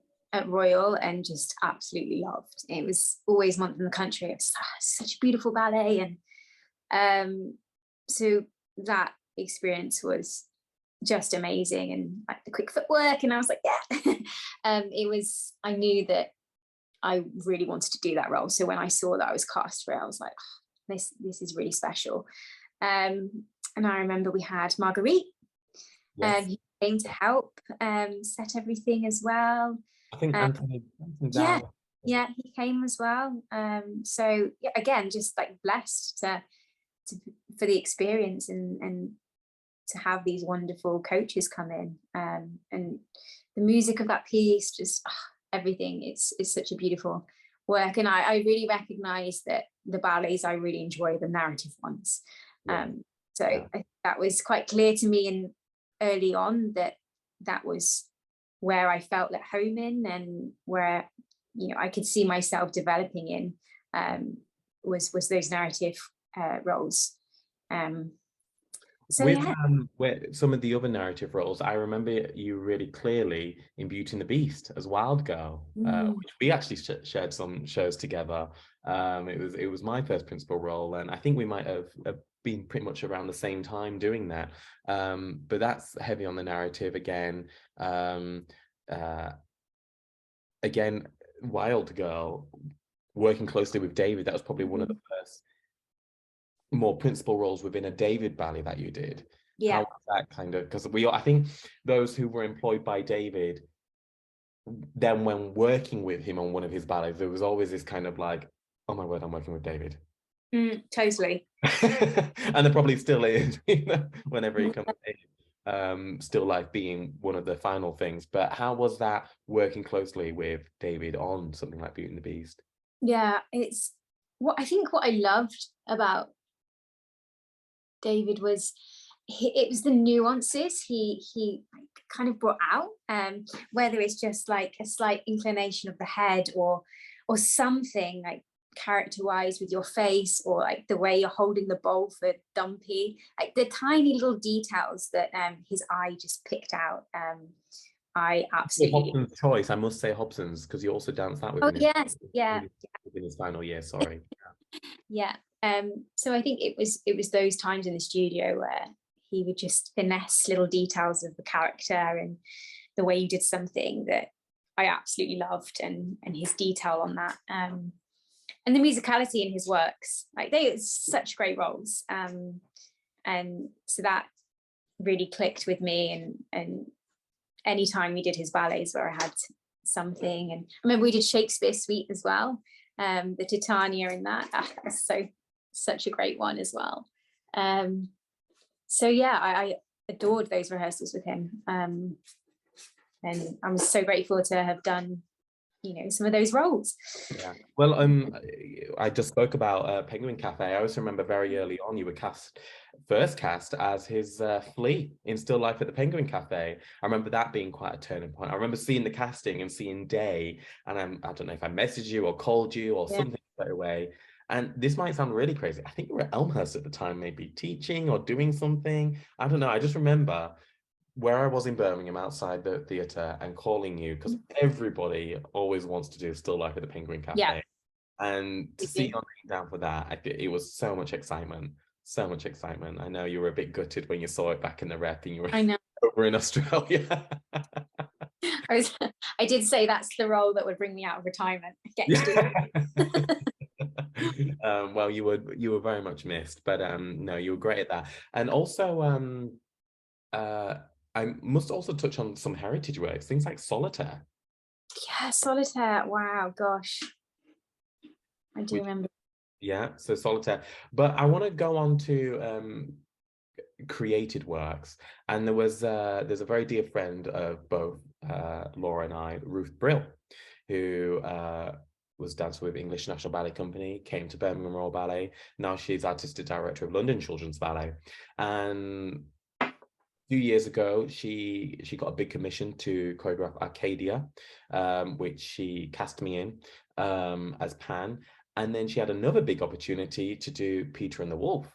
Royal and just absolutely loved. It was always Month in the Country. It was such a beautiful ballet, and So that experience was just amazing, and like the quick footwork, and I was like, yeah. I knew that I really wanted to do that role. So when I saw that I was cast for it, I was like, oh, this is really special. And I remember we had Marguerite, Yes. who came to help set everything as well. I think Anthony Yeah, Dow. yeah, he came as well. So yeah, again, just like blessed for the experience, and to have these wonderful coaches come in, and the music of that piece, just everything. It's such a beautiful work, and I really recognize that the ballets I really enjoy the narrative ones. Yeah. So Yeah. that was quite clear to me in early on, that was where I felt at home in, and where, you know, I could see myself developing in, was those narrative roles. So With yeah. some of the other narrative roles, I remember you really clearly in Beauty and the Beast as Wild Girl, which we actually shared some shows together. It was my first principal role, and I think we might have been pretty much around the same time doing that. But that's heavy on the narrative again. Again, Wild Girl, working closely with David, that was probably one of the first more principal roles within a David ballet that you did. Yeah. How was that kind of, because I think those who were employed by David, then when working with him on one of his ballets, there was always this kind of like, oh my word, I'm working with David. Totally. And there probably still is, you know, whenever he comes in, still like being one of the final things. But how was that working closely with David on something like Beauty and the Beast? Yeah, it's what I loved about David was it was the nuances he kind of brought out, whether it's just like a slight inclination of the head, or something like character-wise with your face, or like the way you're holding the bowl for Dumpy, like the tiny little details that his eye just picked out. I absolutely. Hobson's choice, I must say Hobson's, because you also danced that with Oh yes, yeah, within his final year. Sorry. yeah. So I think it was those times in the studio where he would just finesse little details of the character, and the way you did something that I absolutely loved, and his detail on that, and the musicality in his works, like they were such great roles, and so that really clicked with me, and anytime we did his ballets where I had something, and I remember we did Shakespeare Suite as well, the Titania in that, that's such a great one as well. So yeah, I adored those rehearsals with him, and I'm so grateful to have done, you know, some of those roles. Yeah. Well, I just spoke about Penguin Cafe. I also remember very early on you were first cast as his Flea in Still Life at the Penguin Cafe. I remember that being quite a turning point. I remember seeing the casting and seeing Day, and I don't know if I messaged you or called you or something straight away. And this might sound really crazy. I think you were at Elmhurst at the time, maybe teaching or doing something. I don't know. I just remember where I was in Birmingham outside the theatre and calling you, because everybody always wants to do Still Life at the Penguin Cafe. Yeah. And to see your name down for that, it was so much excitement. So much excitement. I know you were a bit gutted when you saw it back in the rep and you were over in Australia. I did say that's the role that would bring me out of retirement. Well, you were very much missed, but no, you were great at that. And also I must also touch on some heritage works, things like Solitaire. Yeah, Solitaire. Wow, gosh. I do remember. Yeah, so Solitaire. But I want to go on to created works. And there's a very dear friend of both Laura and I, Ruth Brill, who was dancer with English National Ballet Company, came to Birmingham Royal Ballet. Now she's artistic director of London Children's Ballet. And a few years ago, she got a big commission to choreograph Arcadia, which she cast me in as Pan. And then she had another big opportunity to do Peter and the Wolf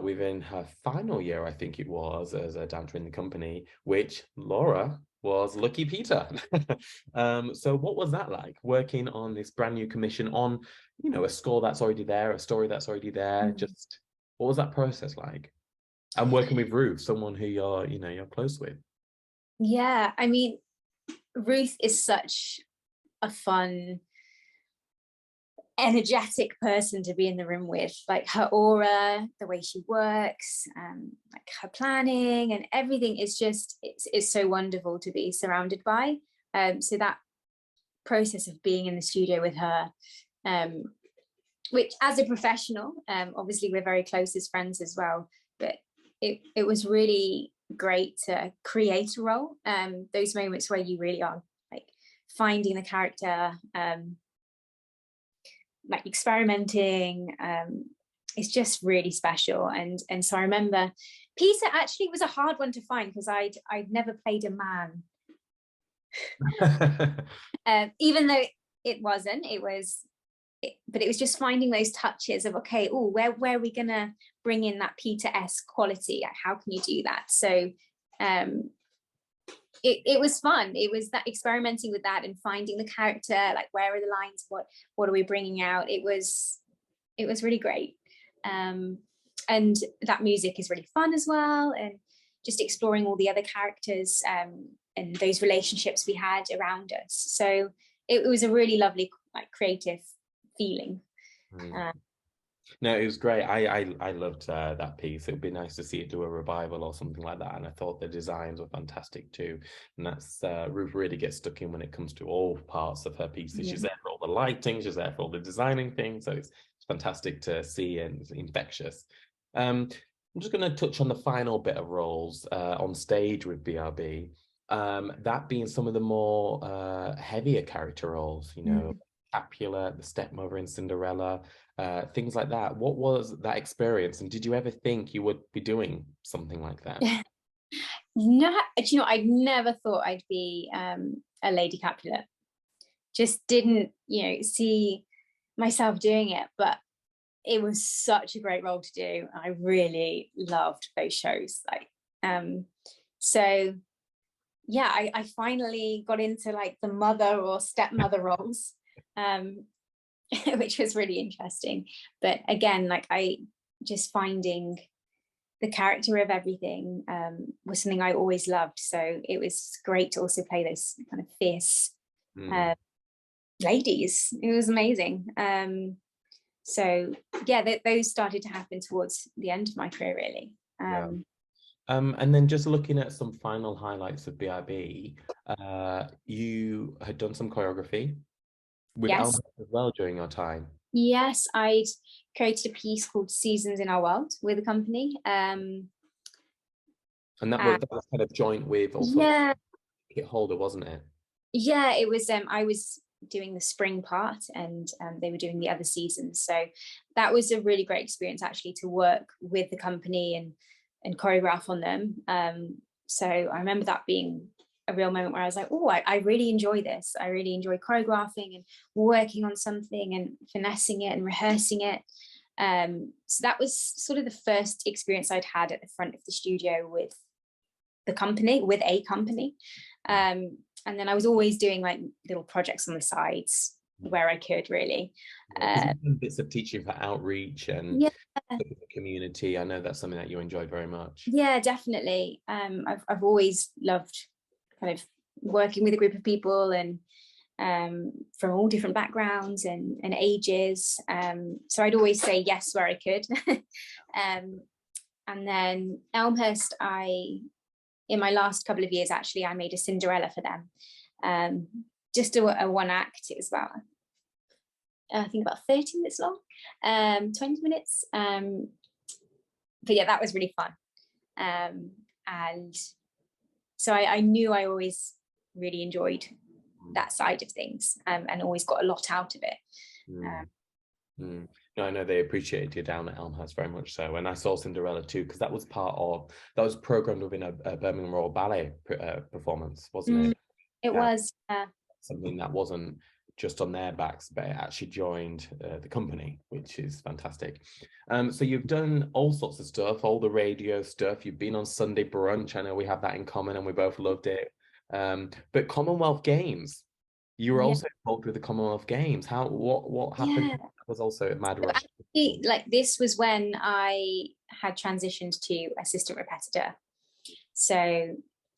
within her final year, I think it was, as a dancer in the company, which Laura was Lucky Peter. So what was that like, working on this brand new commission on, you know, a score that's already there, a story that's already there? Just What was that process like? And working with Ruth, someone who you're close with. Yeah, I mean, Ruth is such a fun, energetic person to be in the room with. Like her aura, the way she works, like her planning and everything is just, it's so wonderful to be surrounded by. So that process of being in the studio with her, which as a professional, obviously we're very close as friends as well, but it was really great to create a role. Those moments where you really are like finding the character, like experimenting, it's just really special. And so I remember Peter actually was a hard one to find because I'd never played a man. Even though it wasn't, but it was just finding those touches of, okay, oh, where are we gonna bring in that Peter-esque quality? Like, how can you do that? So it was fun. It was that experimenting with that and finding the character, like where are the lines, what are we bringing out? It was really great. And that music is really fun as well, and just exploring all the other characters and those relationships we had around us. So it was a really lovely, like, creative feeling. No, it was great. I loved that piece. It would be nice to see it do a revival or something like that. And I thought the designs were fantastic too. And that's Ruth really gets stuck in when it comes to all parts of her pieces. Yeah. She's there for all the lighting, she's there for all the designing things. So it's fantastic to see, and it's infectious. I'm just going to touch on the final bit of roles on stage with BRB. That being some of the more heavier character roles, Capulet, the stepmother in Cinderella, things like that. What was that experience, and did you ever think you would be doing something like that? No, I never thought I'd be a Lady Capulet. Just didn't, see myself doing it, but it was such a great role to do. I really loved those shows. So yeah, I finally got into like the mother or stepmother roles. Which was really interesting. But again, like I just finding the character of everything was something I always loved. So it was great to also play those kind of fierce ladies. It was amazing. So yeah, those started to happen towards the end of my career, really. And then just looking at some final highlights of BRB, you had done some choreography with Elmhurst as well during your time. Yes, I'd created a piece called Seasons in Our World with a company. And that was kind of joint with also Ticket Holder, wasn't it? Yeah, it was. I was doing the spring part, and they were doing the other seasons. So that was a really great experience, actually, to work with the company and choreograph on them. So I remember that being a real moment where I was like, oh, I really enjoy this. I really enjoy choreographing and working on something and finessing it and rehearsing it. So that was sort of the first experience I'd had at the front of the studio with a company. And then I was always doing like little projects on the sides where I could, really. Bits of teaching for outreach and the community. I know that's something that you enjoyed very much. Yeah, definitely. I've always loved kind of working with a group of people and from all different backgrounds and ages. So I'd always say yes where I could. And then Elmhurst, in my last couple of years, actually, I made a Cinderella for them. Just a one act. It was about, I think about 30 minutes long, 20 minutes. But yeah, that was really fun. And so I knew I always really enjoyed that side of things, and always got a lot out of it. No, I know they appreciated you down at Elmhurst very much so. And I saw Cinderella too, because that was programmed within a Birmingham Royal Ballet performance, wasn't it? It was. Something that wasn't just on their backs, but it actually joined the company, which is fantastic. So you've done all sorts of stuff, all the radio stuff. You've been on Sunday Brunch. I know we have that in common and we both loved it. But Commonwealth Games, you were also involved with the Commonwealth Games. What happened? That was also a mad rush. Like this was when I had transitioned to assistant repetiteur. So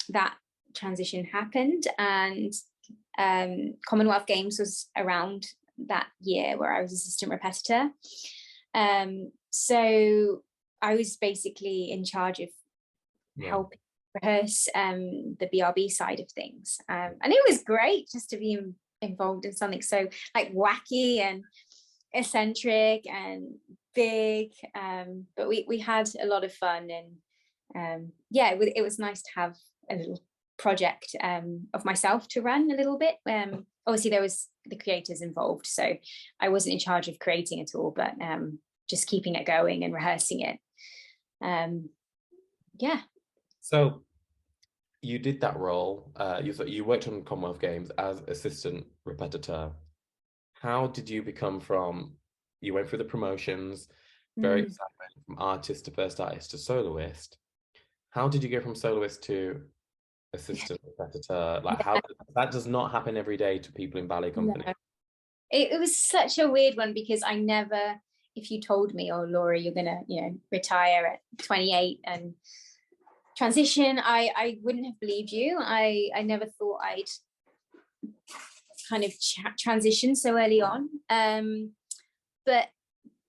that transition happened, and Commonwealth Games was around that year where I was assistant repetiteur. So I was basically in charge of helping rehearse the BRB side of things. And it was great just to be involved in something so like wacky and eccentric and big. But we had a lot of fun, and yeah, it was nice to have a little project of myself to run a little bit. Obviously there was the creators involved, so I wasn't in charge of creating it all, but just keeping it going and rehearsing it. Yeah. So you did that role. You worked on Commonwealth Games as assistant repetiteur. How did you become from, you went through the promotions, very exciting, from artist to first artist to soloist. How did you go from soloist to assistant repetiteur? Like, how that does not happen every day to people in ballet company. No. It was such a weird one, because I never, if you told me, oh Laura, you're gonna retire at 28 and transition, I wouldn't have believed you. I never thought I'd kind of transition so early on, but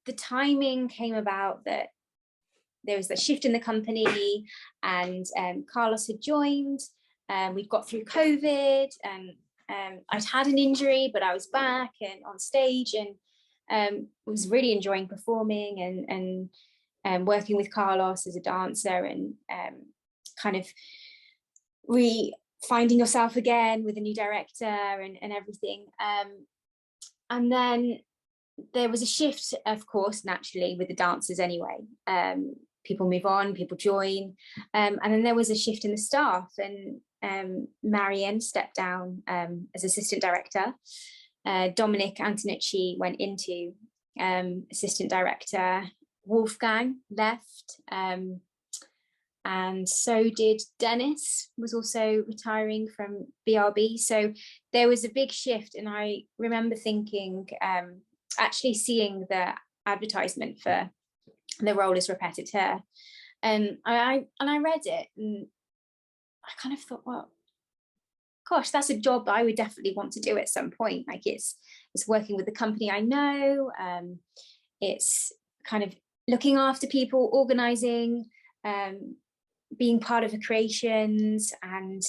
the timing came about that there was a shift in the company, and Carlos had joined. We'd got through COVID, and I'd had an injury, but I was back and on stage, and was really enjoying performing and working with Carlos as a dancer, and kind of finding yourself again with a new director and everything. And then there was a shift, of course, naturally, with the dancers anyway. People move on, people join. And then there was a shift in the staff, and Marianne stepped down as assistant director. Dominic Antonucci went into assistant director. Wolfgang left. And so did Dennis, was also retiring from BRB. So there was a big shift. And I remember thinking, actually seeing the advertisement for the role as repetiteur, and I read it, and I kind of thought, well, gosh, that's a job I would definitely want to do at some point. Like it's working with the company I know, it's kind of looking after people, organizing, being part of the creations, and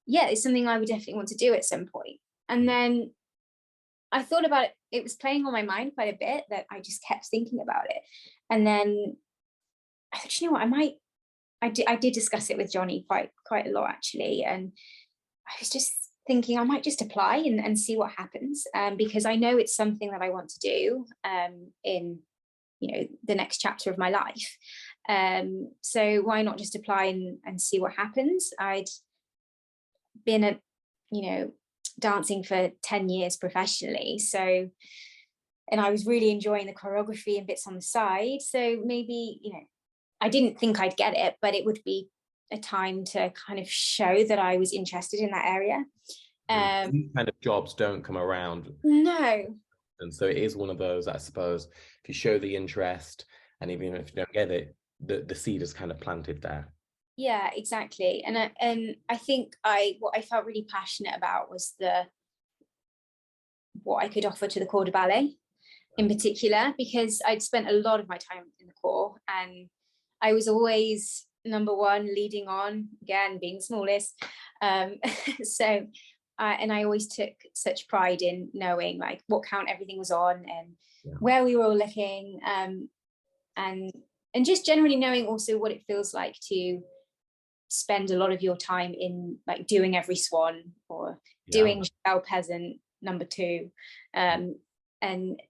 yeah, it's something I would definitely want to do at some point. And then I thought about it. It was playing on my mind quite a bit, that I just kept thinking about it. And then I thought, you know what, I did discuss it with Johnny quite a lot, actually. And I was just thinking I might just apply and see what happens, because I know it's something that I want to do in the next chapter of my life. So why not just apply and see what happens? I'd been dancing for 10 years professionally, so, and I was really enjoying the choreography and bits on the side. So maybe, I didn't think I'd get it, but it would be a time to kind of show that I was interested in that area. These kind of jobs don't come around. No. And so it is one of those, I suppose, if you show the interest, and even if you don't get it, the seed is kind of planted there. Yeah, exactly. And I think what I felt really passionate about was what I could offer to the Corp de Ballet in particular, because I'd spent a lot of my time in the Corps, and I was always number one, leading on, again, being the smallest. So I always took such pride in knowing like what count everything was on, and where we were all looking, and just generally knowing also what it feels like to spend a lot of your time in like doing every swan, or doing Shell Peasant #2. And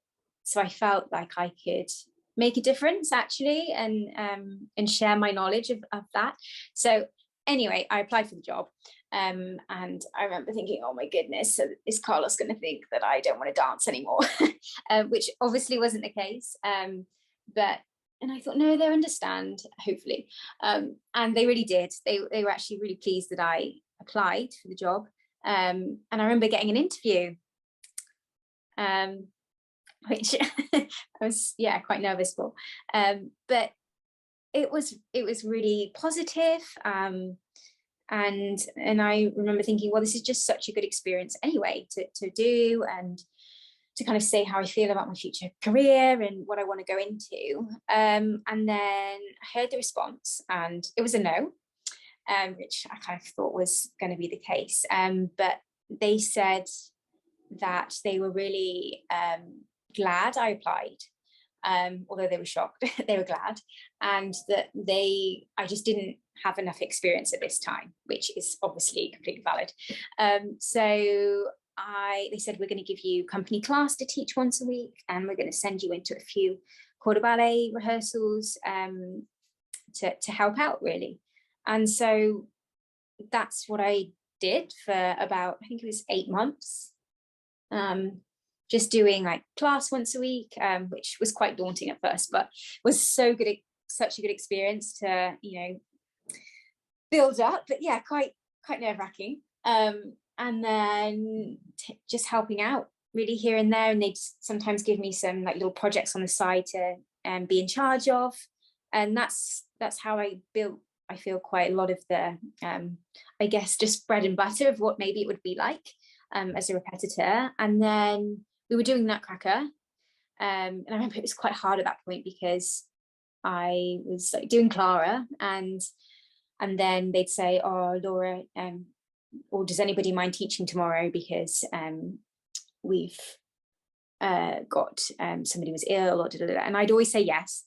so I felt like I could make a difference, actually, and share my knowledge of that. So anyway, I applied for the job, and I remember thinking, oh my goodness, so is Carlos going to think that I don't want to dance anymore? Which obviously wasn't the case, and I thought, no, they'll understand, hopefully. And they really did. They were actually really pleased that I applied for the job. And I remember getting an interview. which I was, yeah, quite nervous for. But it was really positive. And I remember thinking, well, this is just such a good experience anyway to do, and to kind of say how I feel about my future career and what I want to go into. And then I heard the response, and it was a no, which I kind of thought was going to be the case. But they said that they were really glad I applied, although they were shocked. They were glad, and that I just didn't have enough experience at this time, which is obviously completely valid. So they said, we're going to give you company class to teach once a week, and we're going to send you into a few Corp de Ballet rehearsals to help out, really. And so that's what I did for about, I think it was 8 months, just doing like class once a week, which was quite daunting at first, but was such a good experience to, you know, build up. But yeah, quite nerve-wracking. And then just helping out really here and there, and they'd sometimes give me some like little projects on the side to be in charge of, and that's how I built, I feel, quite a lot of the I guess just bread and butter of what maybe it would be like as a repetiteur. And then we were doing Nutcracker, and I remember it was quite hard at that point because I was like doing Clara, and then they'd say, oh, Laura, or does anybody mind teaching tomorrow, because we've got somebody was ill, or and I'd always say yes,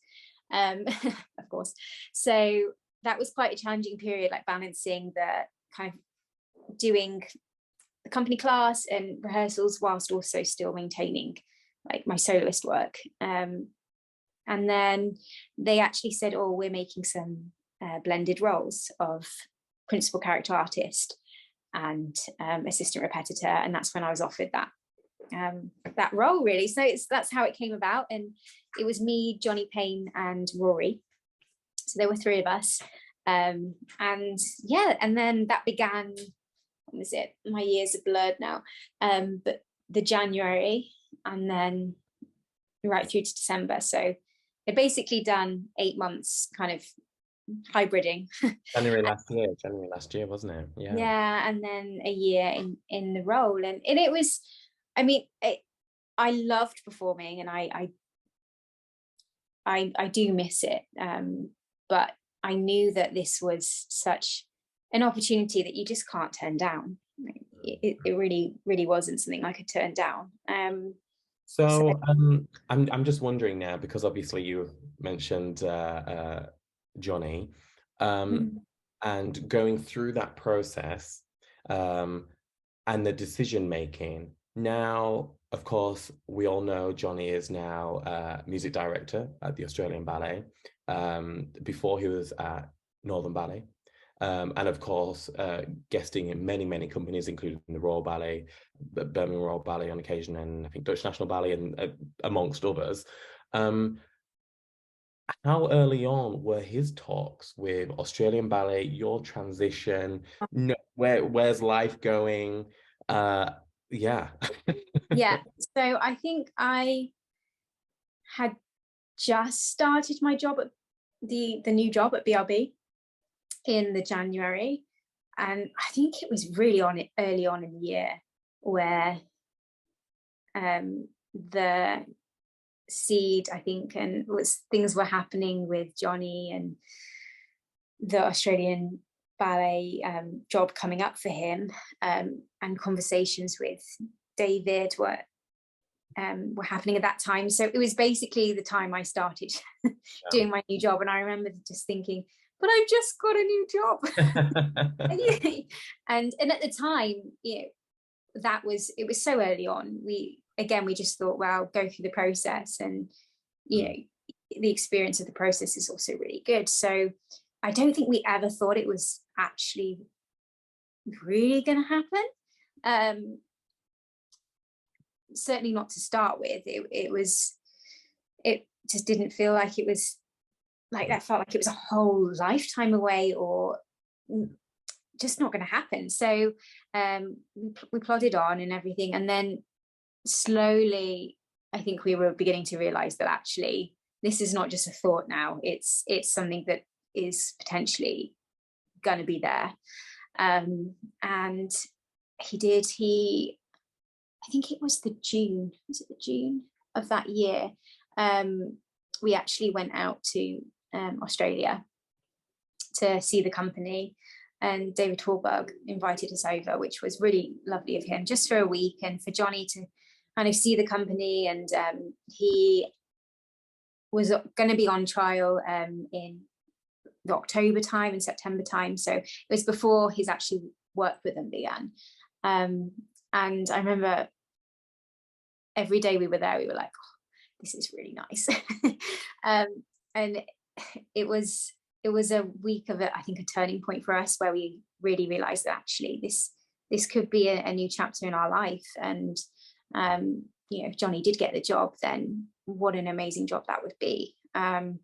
of course. So that was quite a challenging period, like balancing the kind of doing the company class and rehearsals whilst also still maintaining like my soloist work. And then they actually said, oh, we're making some blended roles of principal character artist and assistant repetiteur, and that's when I was offered that role, really. So that's how it came about, and it was me, Johnny Payne, and Rory. So there were 3 of us, and yeah, and then that began. What was it? My years are blurred now, but the January, and then right through to December. So I'd basically done 8 months, kind of hybriding. January last year, wasn't it? Yeah, and then a year in the role, and it was, I mean, I loved performing, and I do miss it, but I knew that this was such an opportunity that you just can't turn down. It really wasn't something I could turn down. So I'm just wondering now, because obviously you mentioned Johnny, and going through that process, and the decision making. Now, of course, we all know Johnny is now music director at the Australian Ballet. Before he was at Northern Ballet, and of course guesting in many companies, including the Royal Ballet, Birmingham Royal Ballet on occasion, and I think Dutch National Ballet, and amongst others. How early on were his talks with Australian Ballet, your transition? Where's life going? Yeah. Yeah, so I think I had just started my job at the new job at BRB in the January, and I think it was really early on in the year where the seed, I think, and things were happening with Johnny and the Australian Ballet job coming up for him, and conversations with David were happening at that time. So it was basically the time I started doing my new job, and I remember just thinking, but I've just got a new job. and at the time, you know, it was so early on. We just thought, well, go through the process, and you know, the experience of the process is also really good. So I don't think we ever thought it was actually really going to happen. Certainly not to start with. It just didn't feel like it was like that. Felt like it was a whole lifetime away, or just not going to happen. So we plodded on and everything, and then slowly I think we were beginning to realize that actually this is not just a thought now, it's something that is potentially going to be there. And I think it was June of that year, we actually went out to Australia to see the company, and David Hallberg invited us over, which was really lovely of him, just for a week, and for Johnny to kind of see the company. And he was going to be on trial in the October time and September time, so it was before his actual work with them began. And I remember every day we were there, we were like, oh, this is really nice. And it was a week of I think a turning point for us, where we really realized that actually this could be a new chapter in our life. And if Johnny did get the job, then what an amazing job that would be. And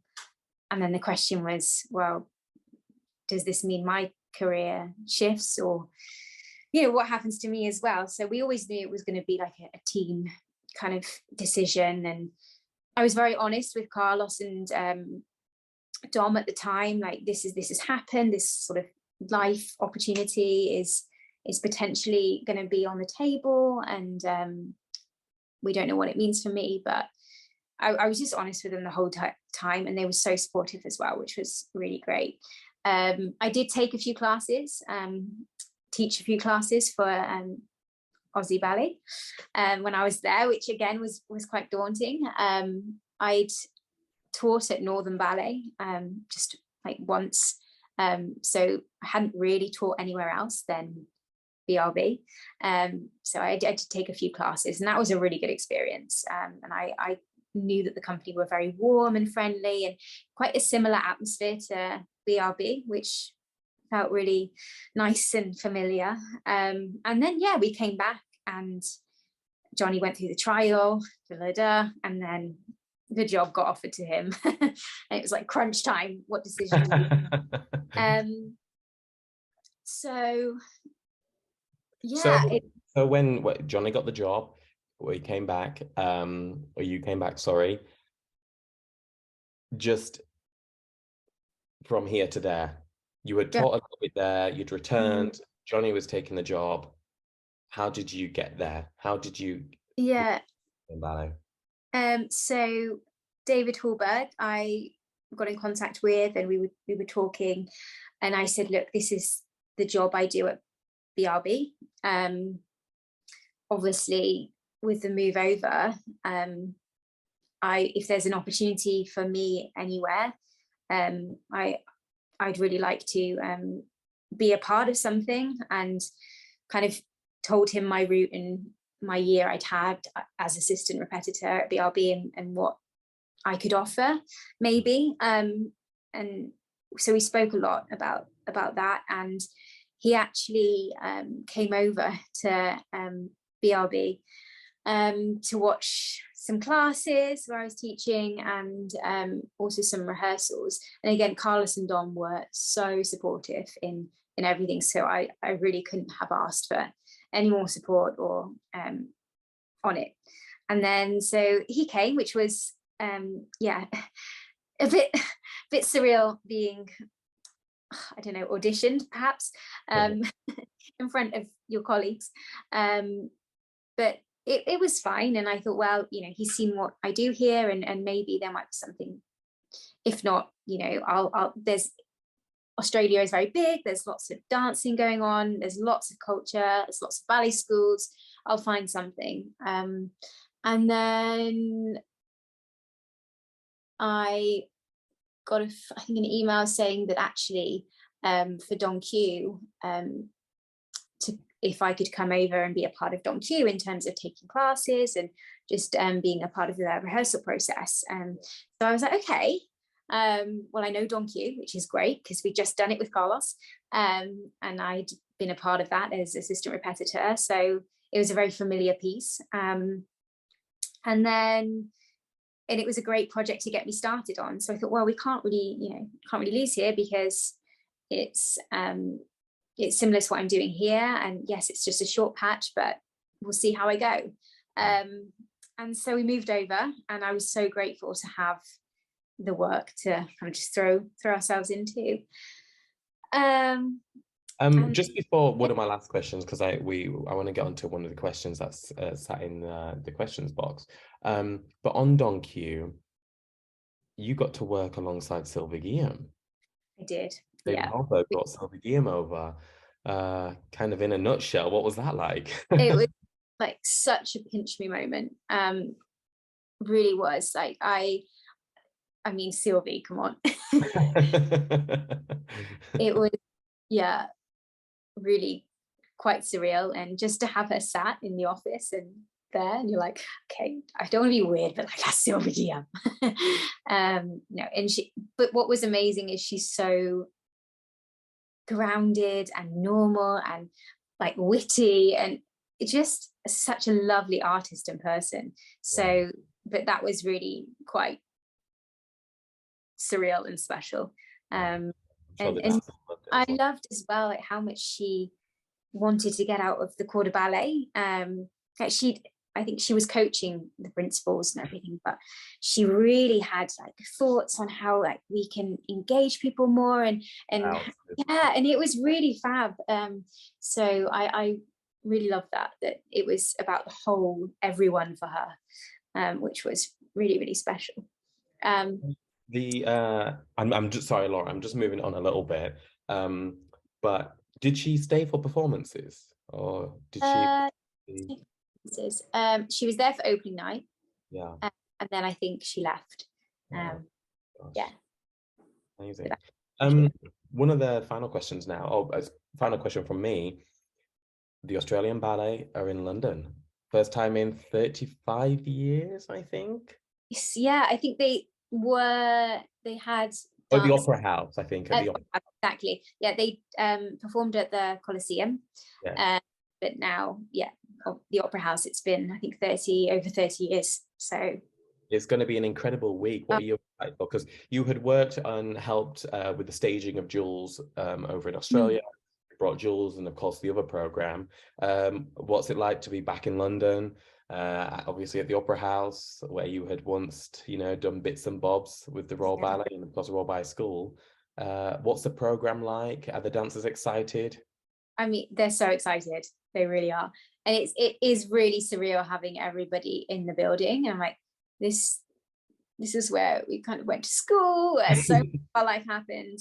then the question was, well, does this mean my career shifts, or what happens to me as well? So we always knew it was going to be like a team kind of decision. And I was very honest with Carlos and Dom at the time, like, this has happened, this sort of life opportunity is potentially going to be on the table, and we don't know what it means for me. But I was just honest with them the whole time, and they were so supportive as well, which was really great. I did take a few classes, teach a few classes for Aussie Ballet when I was there, which again was quite daunting. I'd taught at Northern Ballet just like once, so I hadn't really taught anywhere else than BRB. So I did take a few classes, and that was a really good experience. And I knew that the company were very warm and friendly, and quite a similar atmosphere to BRB, which felt really nice and familiar. And then we came back, and Johnny went through the trial, and then the job got offered to him. And it was like crunch time, what decision do we so when Johnny got the job, or you came back, sorry, just from here to there, you had taught a little bit there, you'd returned, Johnny was taking the job. How did you get there? How did you in ballet? So David Hallberg, I got in contact with, and we were talking, and I said, look, this is the job I do at BRB. Obviously, with the move over, if there's an opportunity for me anywhere, I'd really like to be a part of something, and kind of told him my route and my year I'd had as assistant repetiteur at BRB, and what I could offer maybe. And so we spoke a lot about that, and he actually came over to BRB to watch some classes where I was teaching, and also some rehearsals. And again, Carlos and Dom were so supportive in everything, so I really couldn't have asked for any more support or on it. And then so he came, which was a bit surreal, being, I don't know, auditioned perhaps in front of your colleagues, but it was fine. And I thought, well, he's seen what I do here, and maybe there might be something. If not, there's, Australia is very big, there's lots of dancing going on, there's lots of culture, there's lots of ballet schools, I'll find something. And then I got I think an email saying that actually for Don Q, if I could come over and be a part of Don Q in terms of taking classes and just being a part of the rehearsal process. So I was like, okay, well, I know Don Q, which is great because we just done it with Carlos, and I'd been a part of that as assistant repetiteur, so it was a very familiar piece. And it was a great project to get me started on. So I thought, well, we can't really lose here, because it's similar to what I'm doing here. And yes, it's just a short patch, but we'll see how I go. and so we moved over, and I was so grateful to have the work to kind of just throw ourselves into. And Just before one of my last questions, because I want to get onto one of the questions that's sat in the questions box. But on Don Q, you got to work alongside Sylvie Guillaume. I did. David Yeah. Holberg brought Sylvie Guillaume over. Kind of in a nutshell, what was that like? It was like such a pinch me moment. Really was. Like I mean, Sylvie, come on. It was, yeah, really quite surreal. And just to have her sat in the office and there, and you're like, okay, I don't want to be weird, but like, that's Sylvie Guillaume. No, and but what was amazing is she's so grounded and normal and like witty, and it's just such a lovely artist in person. So, but that was really quite surreal and special. And I loved as well like how much she wanted to get out of the Corp de Ballet. Like I think she was coaching the principals and everything, but she really had like thoughts on how like we can engage people more, and yeah, and it was really fab. So I really loved that it was about the whole everyone for her, which was really, really special. I'm just sorry, Laura, I'm just moving on a little bit. But did she stay for performances, or did she? She was there for opening night. Yeah. And then I think she left. Yeah. Amazing. One of the final questions now. Final question from me. The Australian Ballet are in London. First time in 35 years, I think. Yeah, I think they had the Opera House, I think. Exactly. Yeah, they performed at the Coliseum. Yes. But now, yeah, the Opera House, it's been, I think, over 30 years. So it's going to be an incredible week. What are you excited for? Because you had worked and helped with the staging of Jules over in Australia. You brought Jules and, of course, the other program. What's it like to be back in London? Obviously at the Opera House, where you had once, done bits and bobs with the Royal Ballet and, of course, the Royal Ballet School. What's the program like? Are the dancers excited? I mean, they're so excited. They really are. And it is really surreal having everybody in the building. And I'm like, this is where we kind of went to school, where so much of our life happened.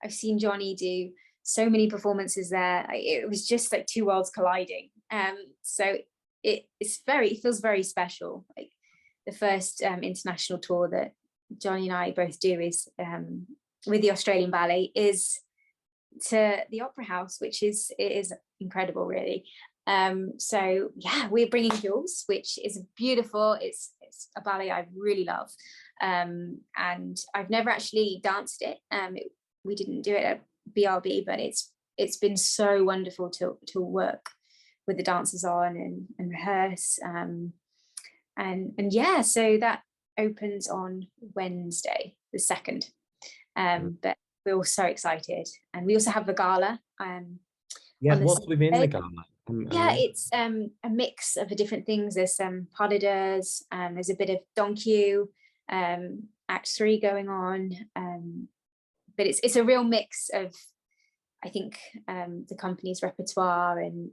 I've seen Johnny do so many performances there. It was just like two worlds colliding. So it feels very special. Like the first international tour that Johnny and I both do is with the Australian Ballet is to the Opera House, which is incredible, really. So yeah, we're bringing Jules, which is beautiful. It's a ballet I really love, and I've never actually danced it. We didn't do it at BRB, but it's been so wonderful to work with the dancers on and rehearse. And yeah, so that opens on Wednesday, the 2nd. But we're all so excited, and we also have the gala. What's within the gala? Yeah, it's a mix of the different things. There's some pas de deux, there's a bit of Don Q, Act 3 going on, but it's a real mix of, I think, the company's repertoire, and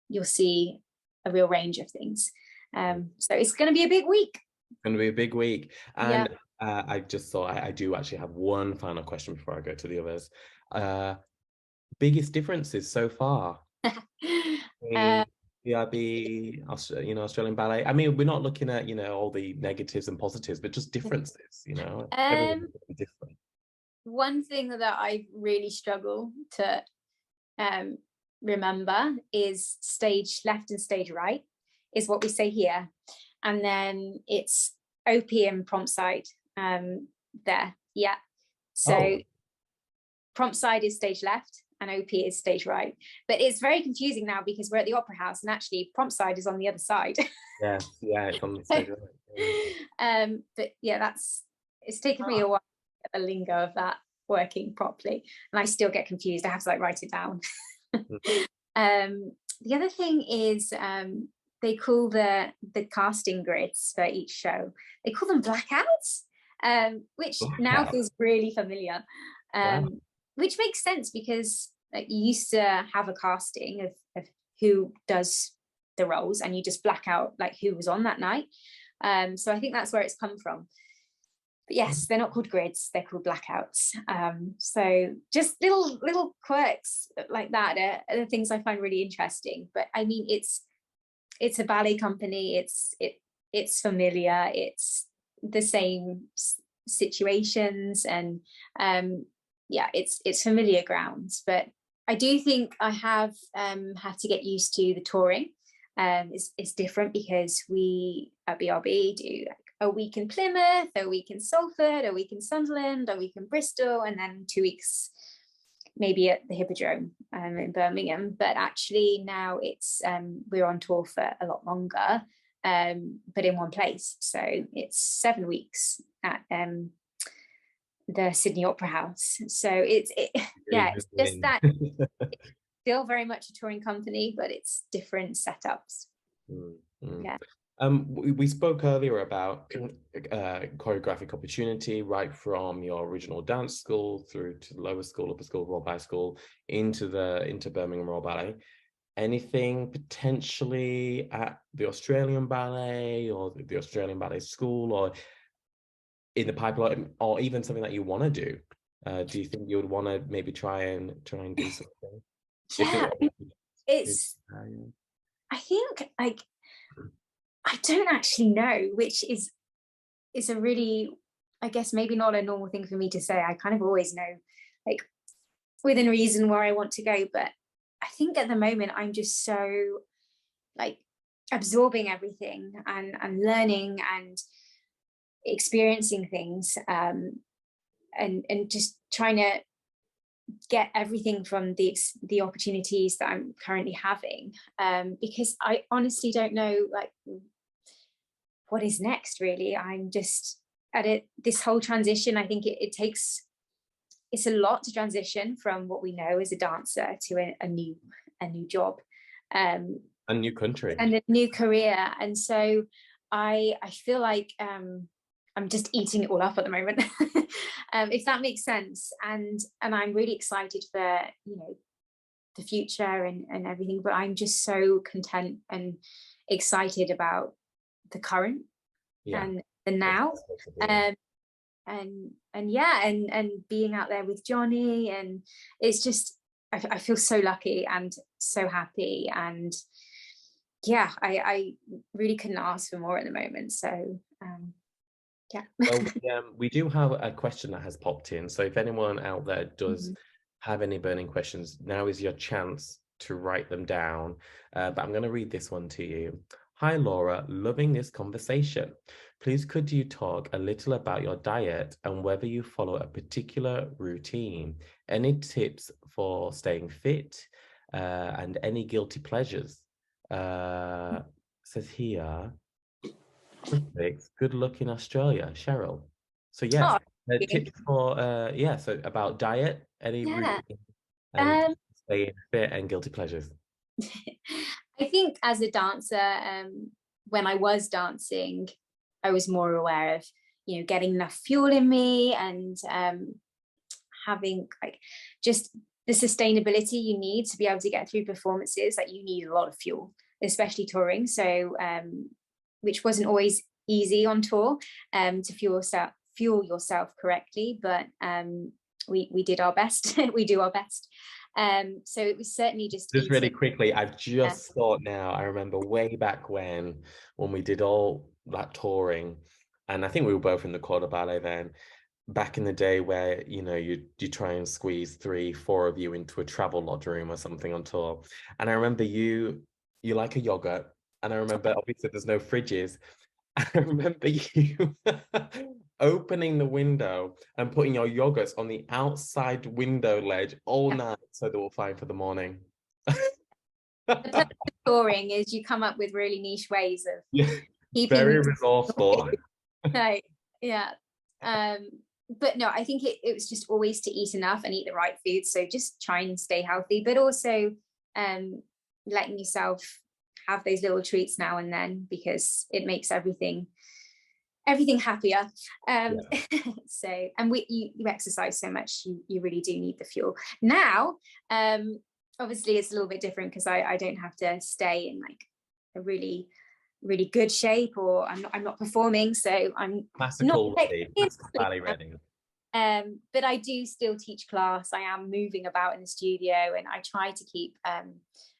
you'll see a real range of things. So it's going to be a big week. It's going to be a big week, and I just thought I do actually have one final question before I go to the others. Biggest differences so far? BRB, Australian Ballet. I mean, we're not looking at all the negatives and positives, but just differences. Everyone's different. One thing that I really struggle to remember is stage left and stage right is what we say here, and then it's OP and prompt side there. Yeah, so prompt side is stage left and OP is stage right, but it's very confusing now because we're at the Opera House and actually prompt side is on the other side. Yeah, it's on the stage right. But yeah, it's taken me a while to get the lingo of that working properly, and I still get confused. I have to write it down. The other thing is they call the casting grids for each show, they call them blackouts, which now feels really familiar, which makes sense because like, you used to have a casting of who does the roles, and you just black out like who was on that night. So I think that's where it's come from. But yes, they're not called grids, they're called blackouts. So just little quirks like that are the things I find really interesting. But I mean, it's a ballet company, it's familiar, it's the same situations, and yeah, it's familiar grounds. But I do think I have had to get used to the touring. It's different because we at BRB do like a week in Plymouth, a week in Salford, a week in Sunderland, a week in Bristol, and then 2 weeks maybe at the Hippodrome in Birmingham. But actually now it's we're on tour for a lot longer, but in one place. So it's 7 weeks at the Sydney Opera House. So it's just that it's still very much a touring company, but it's different setups. Yeah. We spoke earlier about choreographic opportunity, right from your original dance school through to lower school, upper school, Royal Ballet School, into Birmingham Royal Ballet. Anything potentially at the Australian Ballet or the Australian Ballet School, or in the pipeline, or even something that you want to do? Do you think you would want to maybe try and do something? Yeah, I think like I don't actually know, which is a really, I guess maybe not a normal thing for me to say. I kind of always know like within reason where I want to go, but I think at the moment I'm just so like absorbing everything and learning and experiencing things, and just trying to get everything from the opportunities that I'm currently having, because I honestly don't know like what is next really. I'm just at it, this whole transition. I think it's a lot to transition from what we know as a dancer to a new job, a new country and a new career. And so I feel like I'm just eating it all up at the moment, if that makes sense. And I'm really excited for, you know, the future and everything, but I'm just so content and excited about the current and the now. And yeah, and being out there with Johnny, and it's just, I feel so lucky and so happy. And yeah, I really couldn't ask for more at the moment. So yeah. Well, we do have a question that has popped in. So if anyone out there does have any burning questions, now is your chance to write them down. But I'm going to read this one to you. Hi, Laura, loving this conversation. Please, could you talk a little about your diet and whether you follow a particular routine? Any tips for staying fit, and any guilty pleasures? Says here, good luck in Australia, Cheryl. So yes, tips for so about diet, any routine, and staying fit and guilty pleasures. I think as a dancer, when I was dancing, I was more aware of, you know, getting enough fuel in me and having like just the sustainability you need to be able to get through performances. Like you need a lot of fuel, especially touring. So which wasn't always easy on tour, to fuel yourself correctly, but we did our best. We do our best. So it was certainly just really quickly, I've just thought now, I remember way back when we did all that touring, and I think we were both in the Corp de Ballet then, back in the day, where, you know, you try and squeeze 3-4 of you into a travel lodge room or something on tour. And I remember you like a yogurt, and I remember obviously there's no fridges. I remember you opening the window and putting your yogurts on the outside window ledge all night so they were fine for the morning. The purpose of touring is you come up with really niche ways of keeping very resourceful. Right. Yeah. But no, I think it was just always to eat enough and eat the right food. So just try and stay healthy, but also letting yourself have those little treats now and then, because it makes everything happier. So, and you exercise so much, you really do need the fuel. Now, obviously it's a little bit different because I don't have to stay in like a really good shape, or I'm not performing, so I'm classical not ballet ready. But I do still teach class. I am moving about in the studio, and I try to keep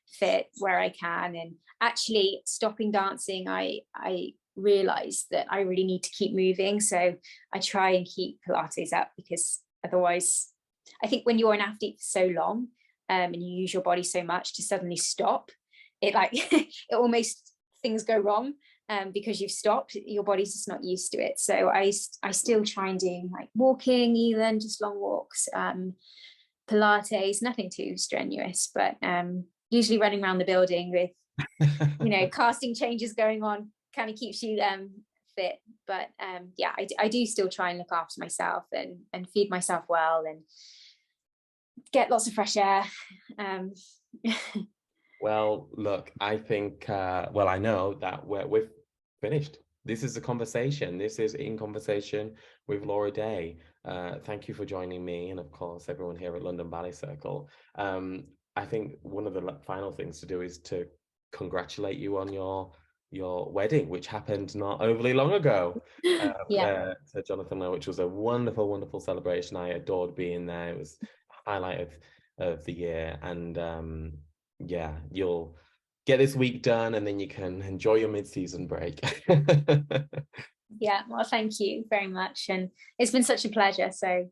fit where I can. And actually stopping dancing, I realized that I really need to keep moving, so I try and keep Pilates up, because otherwise I think when you're an athlete for so long, and you use your body so much, to suddenly stop it, like it almost, things go wrong, because you've stopped, your body's just not used to it. So I still try and do like walking, even just long walks, Pilates, nothing too strenuous, but usually running around the building with casting changes going on kind of keeps you fit. But yeah, I do still try and look after myself and feed myself well and get lots of fresh air. Well, look, I think, I know that we've finished. This is a conversation. This is In Conversation with Laura Day. Thank you for joining me, and of course, everyone here at London Ballet Circle. I think one of the final things to do is to congratulate you on your wedding, which happened not overly long ago. To Jonathan Lowe, which was a wonderful, wonderful celebration. I adored being there. It was a highlight of the year, and you'll get this week done, and then you can enjoy your mid-season break. Yeah, well, thank you very much, and it's been such a pleasure, so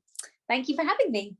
thank you for having me.